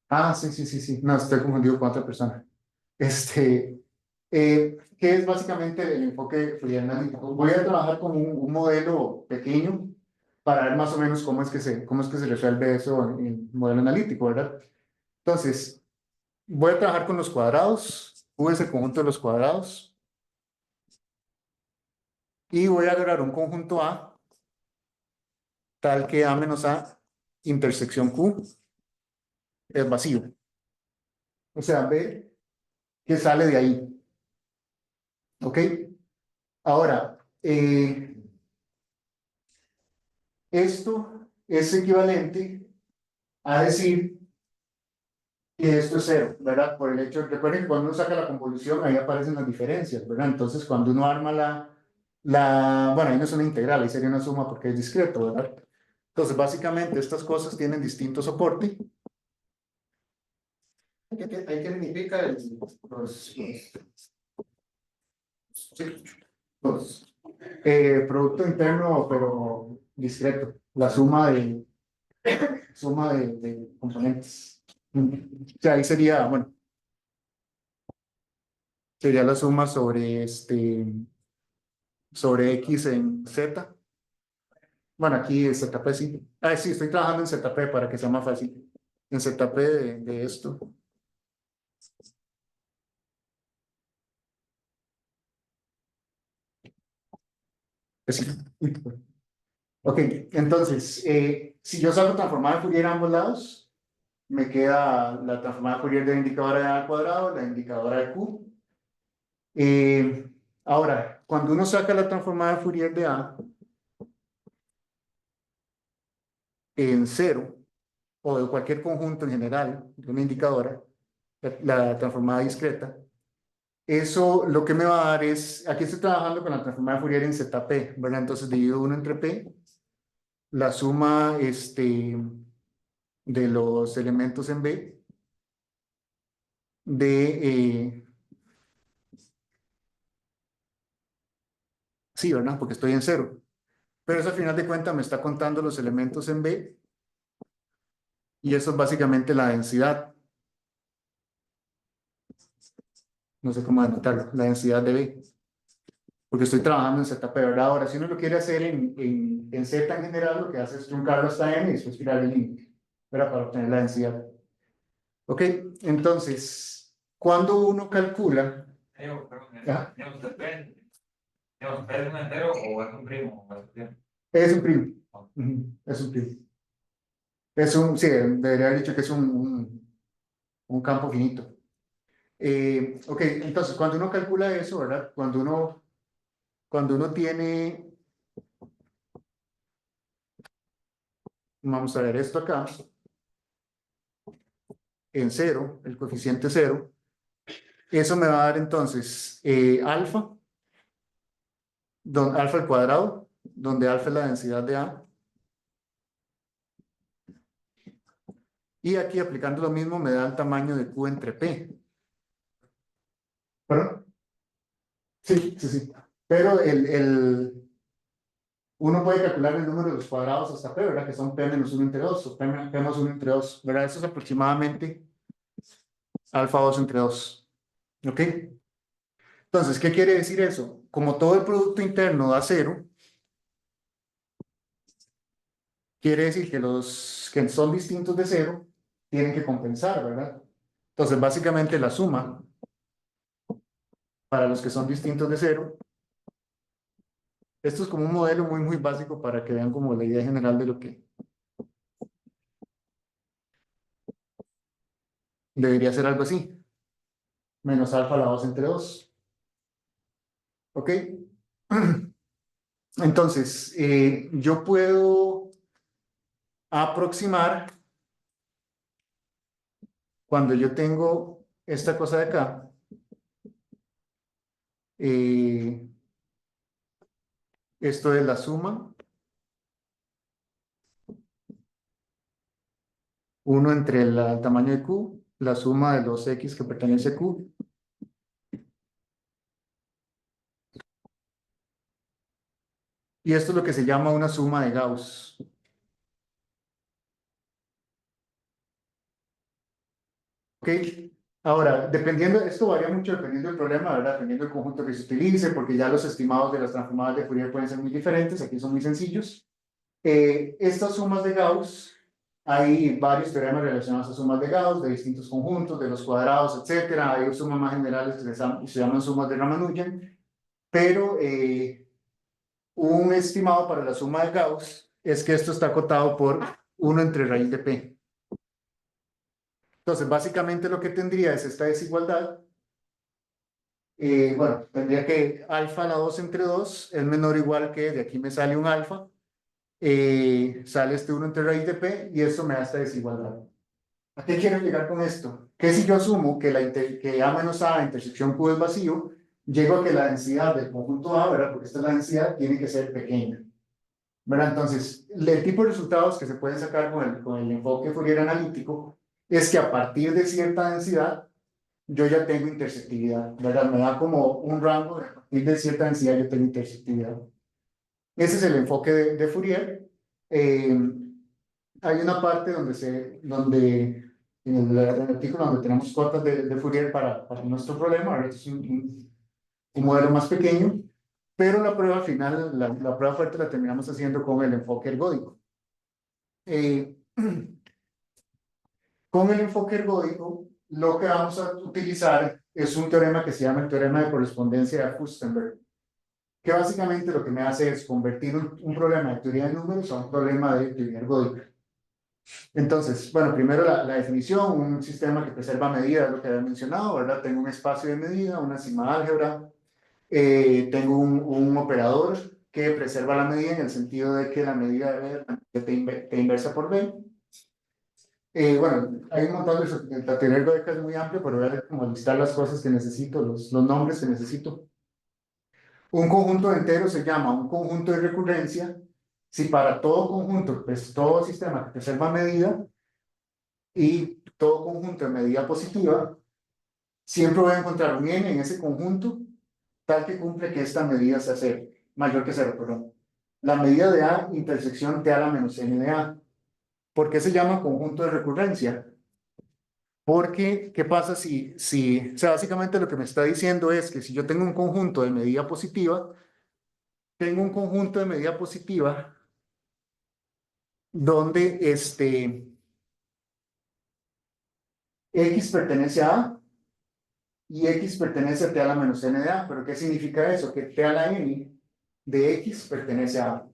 Speaker 3: Ah, sí, no, estoy confundido con otra persona. Que es básicamente el enfoque Fourier analítico. Voy a trabajar con un modelo pequeño para ver más o menos cómo es que se resuelve eso en modelo analítico, ¿verdad? Entonces, voy a trabajar con los cuadrados. U es el conjunto de los cuadrados. Y voy a agarrar un conjunto A, tal que A menos A, intersección Q, es vacío. O sea, B que sale de ahí. ¿Ok? Ahora, esto es equivalente a decir que esto es cero, ¿verdad? Por el hecho, recuerden que cuando uno saca la convolución, ahí aparecen las diferencias, ¿verdad? Entonces, cuando uno arma bueno, ahí no es una integral, ahí sería una suma porque es discreto, ¿verdad? Entonces, básicamente, estas cosas tienen distinto soporte.
Speaker 2: ¿Qué significa
Speaker 3: Los, producto interno, pero discreto. La suma de componentes. O sea, ahí sería, bueno, sería la suma sobre X en Z. Bueno, aquí es ZP, sí. Ah, sí, estoy trabajando en ZP para que sea más fácil. En ZP de esto. Sí. Ok, entonces, si yo saco transformada de Fourier a ambos lados, me queda la transformada de Fourier de la indicadora de A al cuadrado, la indicadora de Q. Ahora, cuando uno saca la transformada de Fourier de A en cero, o de cualquier conjunto en general, de una indicadora, la transformada discreta, eso lo que me va a dar es, aquí estoy trabajando con la transformada de Fourier en ZP, ¿verdad? Entonces divido 1 entre P la suma de los elementos en B de, sí, ¿verdad? Porque estoy en cero. Pero eso al final de cuentas me está contando los elementos en B y eso es básicamente la densidad. No sé cómo anotarlo, la densidad de B. Porque estoy trabajando en ZP, ¿verdad? Ahora, si uno lo quiere hacer en Z en general, lo que hace es truncarlo hasta n y después tirar el límite, ¿verdad? Para obtener la densidad. Ok, entonces, cuando uno calcula,
Speaker 4: Digamos, digamos, ¿es un entero o es un primo? ¿O es un primo?
Speaker 3: es un primo. Ujú, es un primo. Es un, sí, debería haber dicho que es un campo finito. Ok, entonces, cuando uno calcula eso, ¿verdad? Cuando uno tiene, vamos a ver esto acá, en cero, el coeficiente cero, eso me va a dar entonces alfa, alfa al cuadrado, donde alfa es la densidad de A. Y aquí aplicando lo mismo me da el tamaño de Q entre P. ¿Perdón? Sí, sí, sí. Pero uno puede calcular el número de los cuadrados hasta P, ¿verdad? Que son P menos 1 entre 2 o P menos 1 entre 2, ¿verdad? Eso es aproximadamente alfa 2 entre 2. ¿Ok? Entonces, ¿qué quiere decir eso? Como todo el producto interno da cero, quiere decir que los que son distintos de cero tienen que compensar, ¿verdad? Entonces, básicamente la suma para los que son distintos de cero, esto es como un modelo muy, muy básico para que vean como la idea general de lo que debería ser algo así. Menos alfa a la 2 entre 2. ¿Ok? Entonces, yo puedo aproximar cuando yo tengo esta cosa de acá. Esto es la suma 1 entre el tamaño de Q, la suma de los X que pertenece a Q. Y esto es lo que se llama una suma de Gauss. ¿Ok? Ahora, esto varía mucho dependiendo del problema, ¿verdad? Dependiendo del conjunto que se utilice, porque ya los estimados de las transformadas de Fourier pueden ser muy diferentes, aquí son muy sencillos. Estas sumas de Gauss, hay varios teoremas relacionados a sumas de Gauss, de distintos conjuntos, de los cuadrados, etcétera. Hay sumas más generales que se llaman sumas de Ramanujan, pero un estimado para la suma de Gauss es que esto está acotado por 1 entre raíz de P. Entonces, básicamente lo que tendría es esta desigualdad. Bueno, tendría que alfa a la 2 entre 2 es menor o igual que, de aquí me sale un alfa, sale este 1 entre raíz de P y esto me da esta desigualdad. ¿A qué quiero llegar con esto? Que si yo asumo que, que A menos A intersección Q es vacío, llego a que la densidad del conjunto A, ¿verdad? Porque esta es la densidad, tiene que ser pequeña. ¿Verdad? Entonces, el tipo de resultados que se pueden sacar con el enfoque Fourier analítico es que a partir de cierta densidad, yo ya tengo intersectividad, ¿verdad? Me da como un rango, a partir de cierta densidad yo tengo intersectividad. Ese es el enfoque de Fourier. Hay una parte donde en el artículo donde tenemos cotas de Fourier para nuestro problema, ahora es un modelo más pequeño, pero la prueba final, la prueba fuerte la terminamos haciendo con el enfoque ergódico. Eh, con el enfoque ergódico, lo que vamos a utilizar es un teorema que se llama el teorema de correspondencia de Furstenberg, que básicamente lo que me hace es convertir un problema de teoría de números a un problema de teoría ergódica. Entonces, bueno, primero la definición, un sistema que preserva medidas, lo que había mencionado, ¿verdad? Tengo un espacio de medida, una sigma álgebra, tengo un operador que preserva la medida en el sentido de que la medida debe ser t inversa por b. Bueno, hay un montón de la teoría ergódica es muy amplia, pero voy a como listar las cosas que necesito, los nombres que necesito. Un conjunto entero se llama un conjunto de recurrencia si para todo conjunto, pues todo sistema que preserva medida y todo conjunto de medida positiva, siempre voy a encontrar un n en ese conjunto tal que cumple que esta medida sea cero, mayor que cero, perdón. La medida de A intersección T a la menos n de A. ¿Por qué se llama conjunto de recurrencia? Porque, ¿qué pasa o sea, básicamente lo que me está diciendo es que si yo tengo un conjunto de medida positiva, tengo un conjunto de medida positiva donde X pertenece a A y X pertenece a T a la menos n de A. ¿Pero qué significa eso? Que T a la n de X pertenece a A.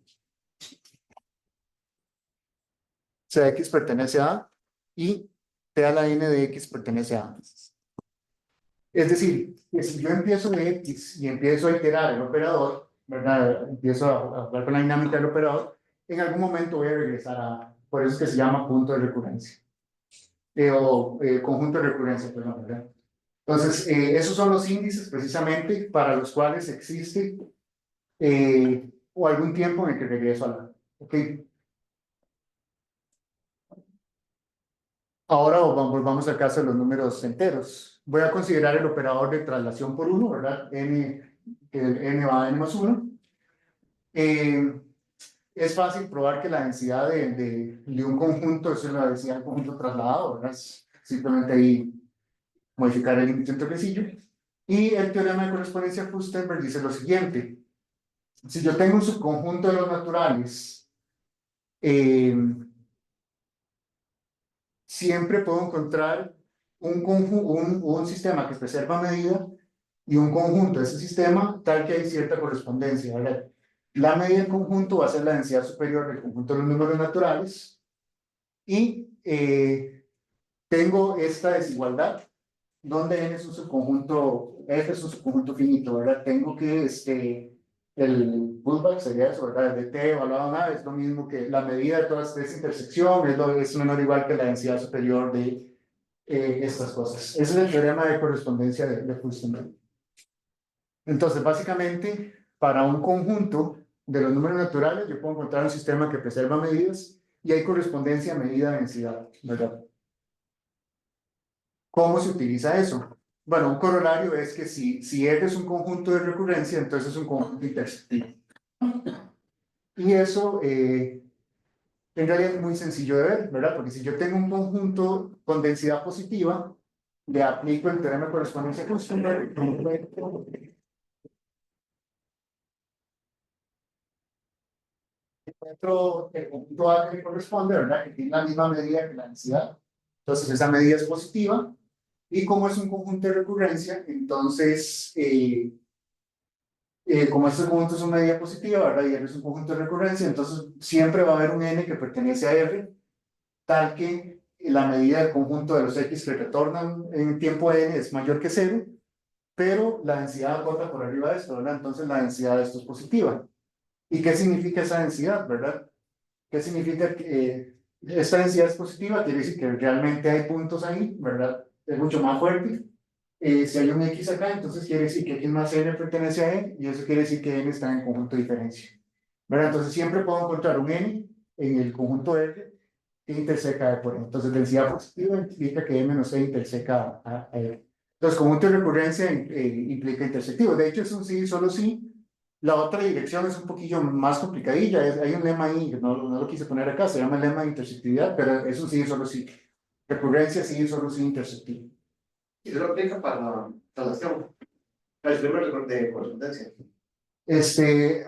Speaker 3: O sea, X pertenece a A y T a la n de X pertenece a A. Es decir, que si yo empiezo de X y empiezo a iterar el operador, ¿verdad? Empiezo a jugar con la dinámica del operador, en algún momento voy a regresar a A. Por eso es que se llama punto de recurrencia. Conjunto de recurrencia, perdón, ¿verdad? Entonces, esos son los índices precisamente para los cuales existe o algún tiempo en el que regreso a la. ¿Ok? Ahora volvamos al caso de los números enteros. Voy a considerar el operador de traslación por 1, ¿verdad? Que el n va a n más 1. Es fácil probar que la densidad de un conjunto es la densidad del conjunto trasladado, ¿verdad? Es simplemente ahí modificar el índice entrecillo. Y el teorema de correspondencia de Fustenberg dice lo siguiente. Si yo tengo un subconjunto de los naturales, siempre puedo encontrar un sistema que preserva medida y un conjunto de ese sistema tal que hay cierta correspondencia, ¿verdad? La medida del conjunto va a ser la densidad superior del conjunto de los números naturales y tengo esta desigualdad donde n es un subconjunto, F es un subconjunto finito, ¿verdad? Tengo que el pullback sería eso, ¿verdad? El de t evaluado a nada es lo mismo que la medida de toda esta intersección, es menor o igual que la densidad superior de estas cosas. Ese es el teorema de correspondencia de Fustenberg. Entonces, básicamente, para un conjunto de los números naturales, yo puedo encontrar un sistema que preserva medidas y hay correspondencia medida-densidad, ¿verdad? ¿Cómo se utiliza eso? Bueno, un corolario es que si R es un conjunto de recurrencia, entonces es un conjunto intersectivo. Y eso en realidad es muy sencillo de ver, ¿verdad? Porque si yo tengo un conjunto con densidad positiva, le aplico el teorema de correspondencia de Fustenberg. Encuentro el conjunto A que corresponde, ¿verdad? Que tiene la misma medida que la densidad. Entonces esa medida es positiva. Y como es un conjunto de recurrencia, entonces como estos conjuntos son medida positiva, ¿verdad? Y R es un conjunto de recurrencia, entonces siempre va a haber un n que pertenece a R, tal que la medida del conjunto de los x que retornan en tiempo n es mayor que 0, pero la densidad acota por arriba de esto, ¿verdad? Entonces la densidad de esto es positiva. ¿Y qué significa esa densidad, verdad? ¿Qué significa que esta densidad es positiva? Quiere decir que realmente hay puntos ahí, ¿verdad? Es mucho más fuerte. Si hay un X acá, entonces quiere decir que X más N pertenece a N, y eso quiere decir que N está en conjunto de diferencia. ¿Verdad? Entonces siempre puedo encontrar un N en el conjunto R que interseca A por N. Entonces densidad positiva implica que M menos E interseca a R. Entonces conjunto de recurrencia implica intersectivo. De hecho es un sí, solo sí. La otra dirección es un poquillo más complicadilla. Hay un lema ahí, no lo quise poner acá, se llama el lema de intersectividad, pero es un sí, solo sí. Recurrencia sí, solo sí intersectivo.
Speaker 2: Y eso lo aplica para la traslación. El número de correspondencia.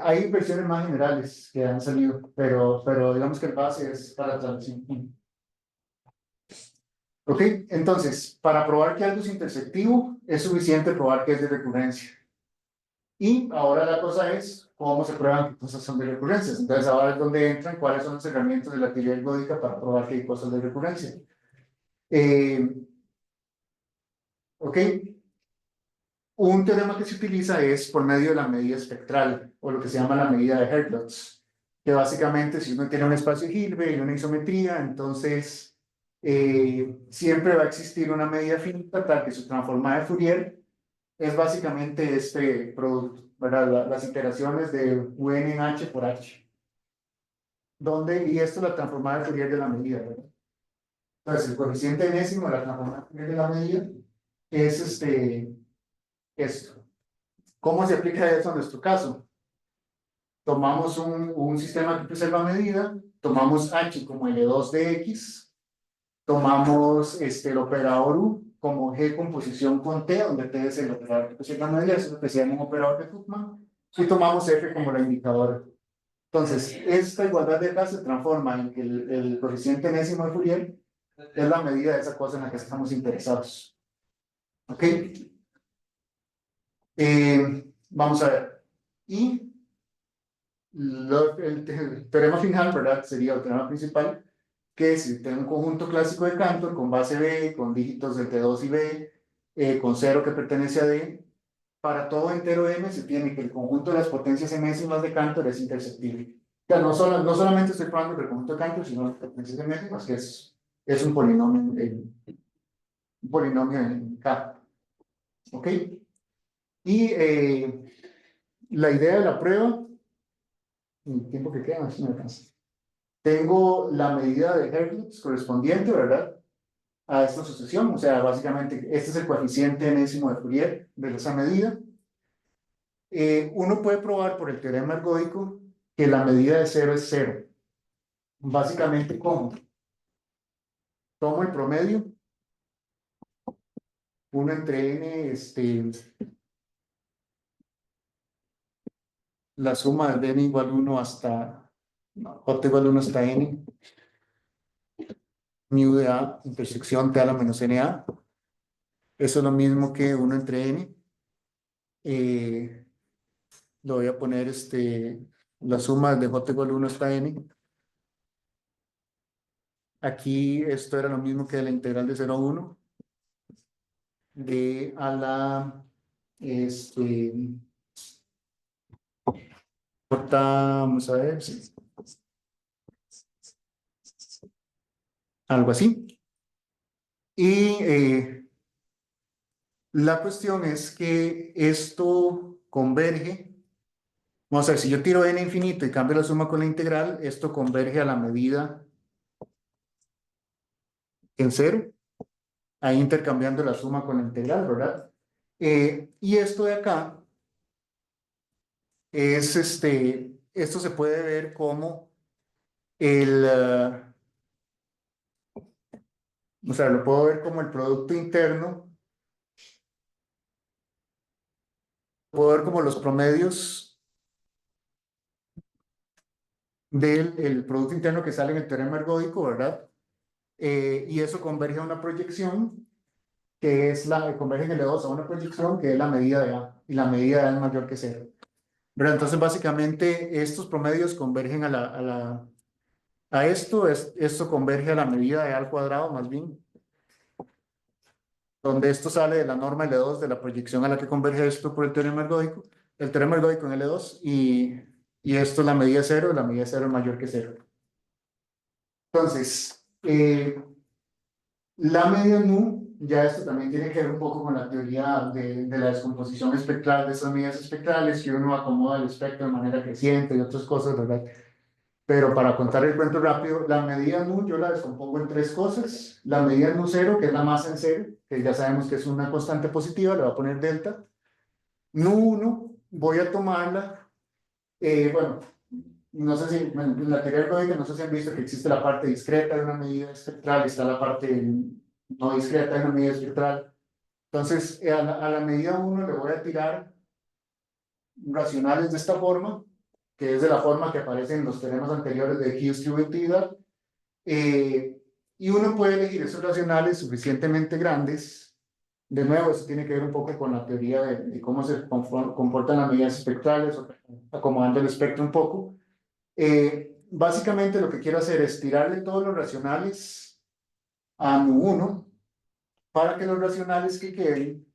Speaker 3: Hay versiones más generales que han salido, pero digamos que el base es para traducción. Ok, entonces, para probar que algo es intersectivo, es suficiente probar que es de recurrencia. Y ahora la cosa es cómo se prueban qué cosas son de recurrencias. Entonces, ahora es donde entran cuáles son las herramientas de la teoría ergódica para probar que hay cosas de recurrencia. Ok. Un teorema que se utiliza es por medio de la medida espectral, o lo que se llama la medida de Hertz, que básicamente si uno tiene un espacio Hilbert y una isometría, entonces siempre va a existir una medida finita tal que su transformada de Fourier es básicamente este producto, ¿verdad? Las iteraciones de UN en H por H. y esto es la transformada de Fourier de la medida, ¿verdad? Entonces, el coeficiente enésimo de la transformada de Fourier de la medida es esto. ¿Cómo se aplica eso a nuestro caso? Tomamos un sistema que preserva medida, tomamos h como L2 de x, tomamos el operador u como g composición con t, donde t es el operador que preserva medida, eso es lo que se llama un operador de Tuchman, y tomamos f como la indicadora. Entonces, esta igualdad de acá se transforma en que el coeficiente enésimo de Fourier es la medida de esa cosa en la que estamos interesados. ¿Ok? Vamos a ver. Y el teorema final, ¿verdad? Sería el teorema principal, que si tengo un conjunto clásico de Cantor con base B, con dígitos entre 2 y B, con 0 que pertenece a D, para todo entero M se tiene que el conjunto de las potencias enésimas de Cantor es intersectible. O sea, no solamente estoy probando que el conjunto de Cantor, sino las potencias enésimas, que es un polinomio en K. ¿Ok? Y la idea de la prueba, el tiempo que queda, no me alcanza. Tengo la medida de Herlitz correspondiente, ¿verdad? A esta sucesión, o sea, básicamente este es el coeficiente enésimo de Fourier de esa medida. Uno puede probar por el teorema ergódico que la medida de 0 es 0. Básicamente, ¿cómo? Tomo el promedio, 1 entre n, la suma de n igual 1 hasta, no, j igual 1 hasta n, mu de a, intersección t a la menos na. Eso es lo mismo que 1 entre n. Lo voy a poner la suma de j igual 1 hasta n. Aquí esto era lo mismo que la integral de 0 a 1 de a la vamos a ver, algo así. Y la cuestión es que esto converge. Vamos a ver, si yo tiro n infinito y cambio la suma con la integral, esto converge a la medida en 0, ahí intercambiando la suma con la integral, ¿verdad? Y esto de acá es esto se puede ver como o sea, lo puedo ver como el producto interno, puedo ver como los promedios del producto interno que sale en el teorema ergódico, ¿verdad? Y eso converge a una proyección que es converge en L2 a una proyección que es la medida de A, y la medida de A es mayor que 0. ¿Verdad? Entonces, básicamente, estos promedios convergen a esto converge a la medida de A al cuadrado, más bien, donde esto sale de la norma L2 de la proyección a la que converge esto por el teorema ergódico en L2, y esto es la medida 0, la medida 0 es mayor que 0. Entonces, la medida nu, ya esto también tiene que ver un poco con la teoría de la descomposición espectral de esas medidas espectrales, que uno acomoda el espectro de manera creciente y otras cosas, ¿verdad? Pero para contar el cuento rápido, la medida nu yo la descompongo en 3 cosas. La medida nu 0, que es la masa en 0, que ya sabemos que es una constante positiva, le voy a poner delta. Nu 1, voy a tomarla, bueno, no sé si en la teoría ergódica, no sé si han visto que existe la parte discreta de una medida espectral y está la parte no discreta de una medida espectral. Entonces, a la medida 1 le voy a tirar racionales de esta forma, que es de la forma que aparece en los teoremas anteriores de distributividad. Y uno puede elegir esos racionales suficientemente grandes. De nuevo, eso tiene que ver un poco con la teoría de cómo se comportan las medidas espectrales, acomodando el espectro un poco. Básicamente lo que quiero hacer es tirarle todos los racionales a mu1 para que los racionales que queden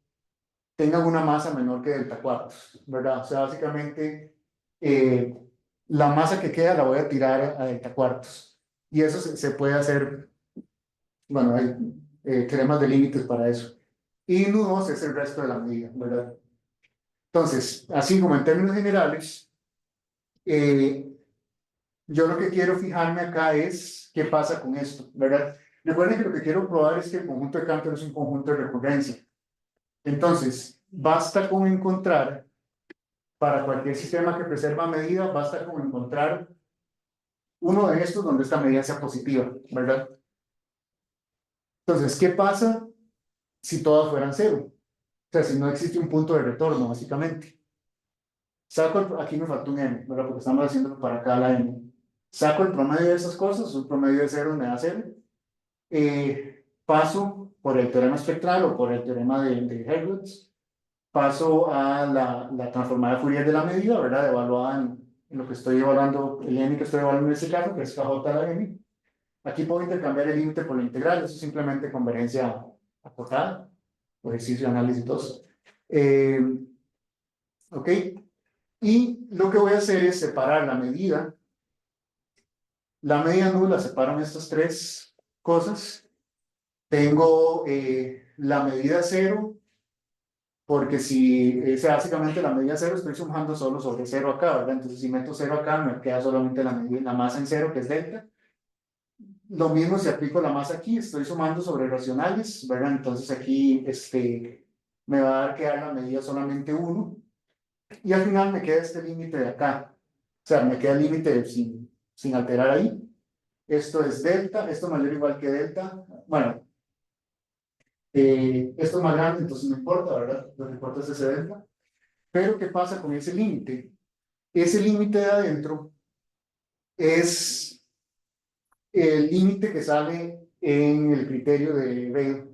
Speaker 3: tengan una masa menor que delta cuartos, ¿verdad? O sea, básicamente la masa que queda la voy a tirar a delta cuartos. Y eso se puede hacer, bueno, hay teoremas de límites para eso. Y nu2 es el resto de la medida, ¿verdad? Entonces, así como en términos generales, yo lo que quiero fijarme acá es qué pasa con esto, ¿verdad? Recuerden que lo que quiero probar es que el conjunto de Cantor es un conjunto de recurrencia. Entonces, basta con encontrar, para cualquier sistema que preserva medida, basta con encontrar uno de estos donde esta medida sea positiva, ¿verdad? Entonces, ¿qué pasa si todas fueran cero? O sea, si no existe un punto de retorno, básicamente. Aquí me faltó un m, ¿verdad? Porque estamos haciéndolo para cada m. Saco el promedio de esas cosas, un promedio de cero me da cero. Paso por el teorema espectral o por el teorema de Herlitz, paso a la transformada Fourier de la medida, ¿verdad? Evaluada en lo que estoy evaluando, el m que estoy evaluando en este caso, que es kj a la m. Aquí puedo intercambiar el límite por la integral, eso es simplemente convergencia acotada, o ejercicio de análisis 2. ¿Ok? Y lo que voy a hacer es separar la medida nula, separan estas tres cosas. Tengo la medida cero, porque si es básicamente la medida cero, estoy sumando solo sobre cero acá, ¿verdad? Entonces, si meto cero acá, me queda solamente la masa en cero, que es delta. Lo mismo si aplico la masa aquí, estoy sumando sobre racionales, ¿verdad? Entonces aquí me va a dar quedar la medida solamente 1. Y al final me queda este límite de acá. O sea, me queda el límite sin alterar ahí. Esto es delta, esto mayor o igual que delta. Bueno, esto es más grande, entonces no importa, ¿verdad? Lo que importa es ese delta. Pero ¿qué pasa con ese límite? Ese límite de adentro es el límite que sale en el criterio de Bell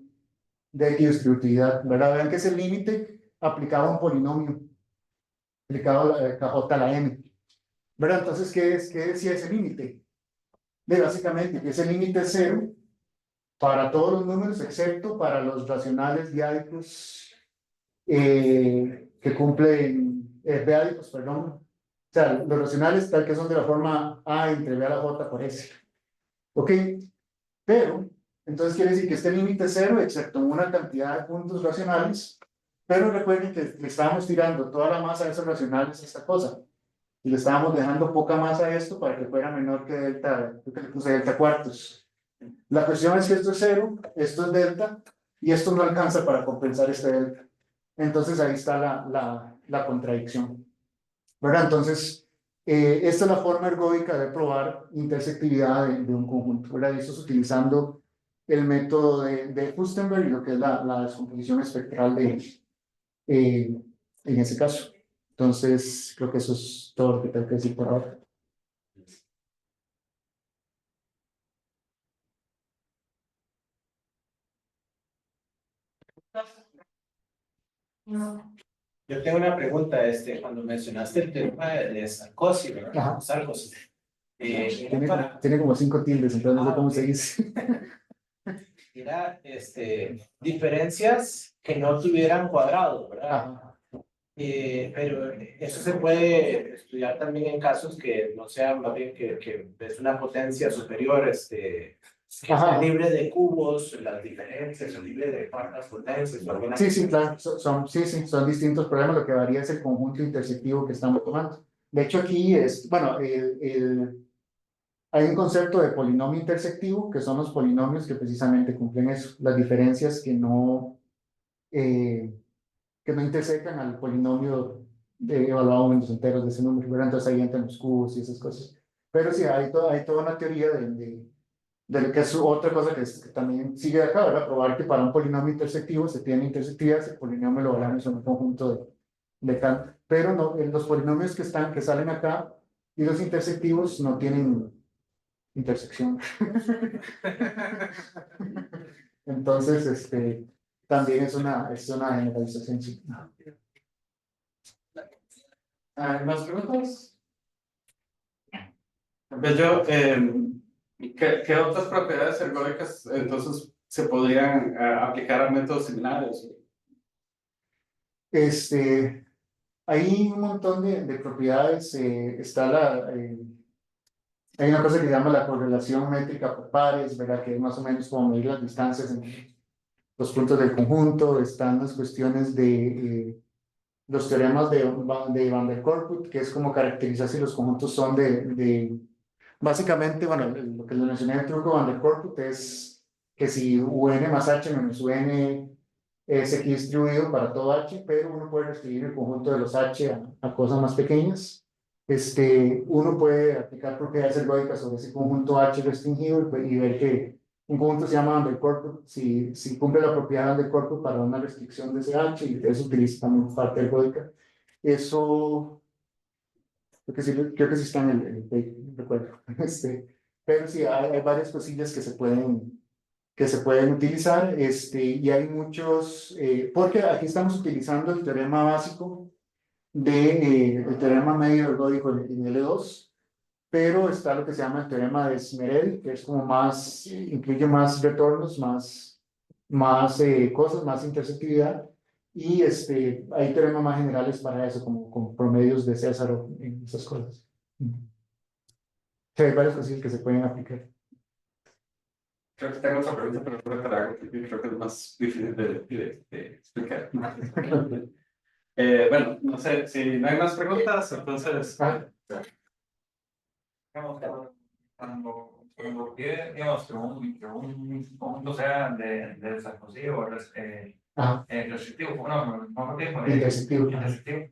Speaker 3: de equidistributividad, ¿verdad? Vean que es el límite aplicado a un polinomio, aplicado a kj a la m, ¿verdad? Entonces, ¿qué decía ese límite? Básicamente, que ese límite es cero para todos los números, excepto para los racionales diádicos que cumplen, diádicos, perdón. O sea, los racionales tal que son de la forma A entre B a la J por S. ¿Ok? Pero, entonces quiere decir que este límite es cero, excepto una cantidad de puntos racionales, pero recuerden que le estábamos tirando toda la masa de esos racionales a esta cosa, y le estábamos dejando poca masa a esto para que fuera menor que delta, creo que le puse delta cuartos. La cuestión es que esto es cero, esto es delta, y esto no alcanza para compensar este delta. Entonces ahí está la contradicción, ¿verdad? Entonces, esta es la forma ergódica de probar intersectividad de un conjunto, ¿verdad? Y esto es utilizando el método de Fustenberg y lo que es la descomposición espectral en ese caso. Entonces, creo que eso es todo lo que tengo que decir por ahora.
Speaker 5: Yo tengo una pregunta, cuando mencionaste el tema de Sarkozy, ¿verdad?
Speaker 3: Ajá.
Speaker 5: Sarkozy.
Speaker 3: Tiene como 5 tildes, entonces no sé cómo se dice.
Speaker 5: Era, diferencias que no tuvieran cuadrado, ¿verdad?
Speaker 3: Ajá.
Speaker 5: Pero eso se puede estudiar también en casos que no sean más bien que es una potencia superior, que sea libre de cubos, las diferencias, o libre de cuartas potencias.
Speaker 3: Sí, claro, son distintos problemas, lo que varía es el conjunto intersectivo que estamos tomando. De hecho, aquí bueno, hay un concepto de polinomio intersectivo, que son los polinomios que precisamente cumplen eso, las diferencias que no intersecan al polinomio evaluado en los enteros de ese número, ¿verdad? Entonces ahí entran los cubos y esas cosas. Pero sí, hay toda una teoría de lo que es otra cosa que también sigue de acá, ¿verdad? Probar que para un polinomio intersectivo se tiene intersectividad, el polinomio lo evaluamos en un conjunto de Kant, pero no, los polinomios que salen acá y los intersectivos no tienen intersección. Entonces, también es una generalización. Sí.
Speaker 1: ¿Más preguntas? Pues yo, ¿qué otras propiedades ergódicas entonces se podrían aplicar a métodos similares?
Speaker 3: Hay un montón de propiedades. Hay una cosa que se llama la correlación métrica por pares, ¿verdad? Que es más o menos como medir las distancias entre los puntos del conjunto. Están las cuestiones de los teoremas de Van der Corput, que es como caracterizar si los conjuntos son de Básicamente, bueno, lo que les mencioné el truco Van der Corput es que si UN más H menos UN es aquí distribuido para todo H, pero uno puede restringir el conjunto de los H a cosas más pequeñas. Uno puede aplicar propiedades ergódicas sobre ese conjunto H restringido y ver que un conjunto se llama Van der Corput si cumple la propiedad Van der Corput para una restricción de ese H y eso utiliza también parte ergódica. Eso creo que sí está en el paper, no recuerdo. Pero sí, hay varias cosillas que se pueden utilizar, y hay muchos, porque aquí estamos utilizando el teorema básico el teorema medio ergódico en L2, pero está lo que se llama el teorema de Smerel, que es como más, incluye más retornos, más cosas, más intersectividad, y hay teoremas más generales para eso, como promedios de César y esas cosas. Sí, hay varias cosillas que se pueden aplicar.
Speaker 1: Creo que tengo otra pregunta, pero creo que la hago porque creo que es más difícil de explicar. Bueno, no sé, si no hay más preguntas, entonces...
Speaker 4: Digamos, cuando pide, digamos, que un conjunto sea de desacosivo o restrictivo, bueno, no tiempo,
Speaker 3: Intersectivo.
Speaker 4: intersectivo.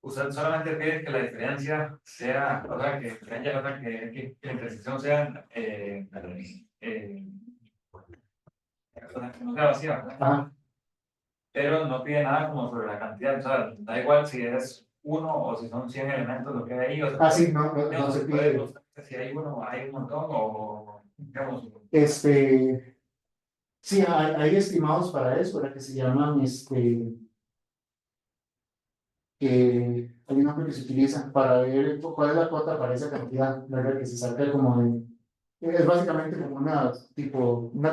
Speaker 4: Usted solamente pide que la diferencia sea, o sea, que la diferencia, o sea, que la intersección sea, o sea, que no sea vacía, ¿verdad?
Speaker 3: Ajá.
Speaker 4: Pero no pide nada como sobre la cantidad, o sea, da igual si es uno o si son 100 elementos lo que hay ahí, o sea,
Speaker 3: Sí, no
Speaker 4: digamos,
Speaker 3: se
Speaker 4: puede
Speaker 3: pide.
Speaker 4: mostrar si hay uno, hay un montón, o digamos,
Speaker 3: Sí, hay estimados para eso, para que se llaman, hay un nombre que se utiliza para ver cuál es la cuota para esa cantidad, ¿verdad? Que se saca como es básicamente como una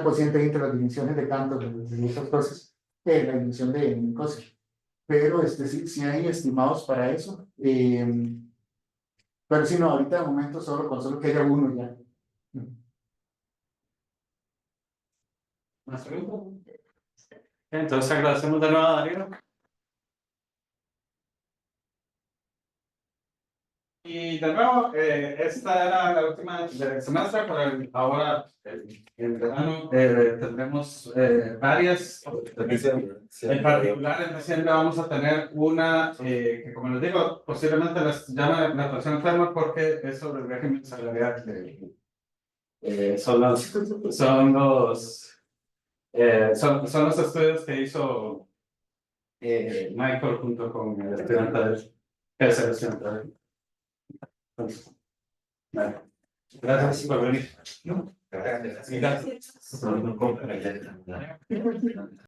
Speaker 3: cociente entre las dimensiones de Cantor de muchas cosas, la dimensión de Minkowski. Pero sí hay estimados para eso. Pero sí, no, ahorita de momento con solo que haya uno ya.
Speaker 1: ¿Más preguntas? Entonces agradecemos de nuevo a Darío. Y de nuevo, esta era la última del semestre, pero ahora en verano tendremos varias. En particular, en diciembre vamos a tener una que, como les digo, posiblemente les llame la atención enferma porque es sobre el régimen salarial. Son los estudios que hizo Michael junto con el estudiante que es el estudiante. Entonces, vale. Gracias por venir.
Speaker 4: gracias.
Speaker 1: Gracias.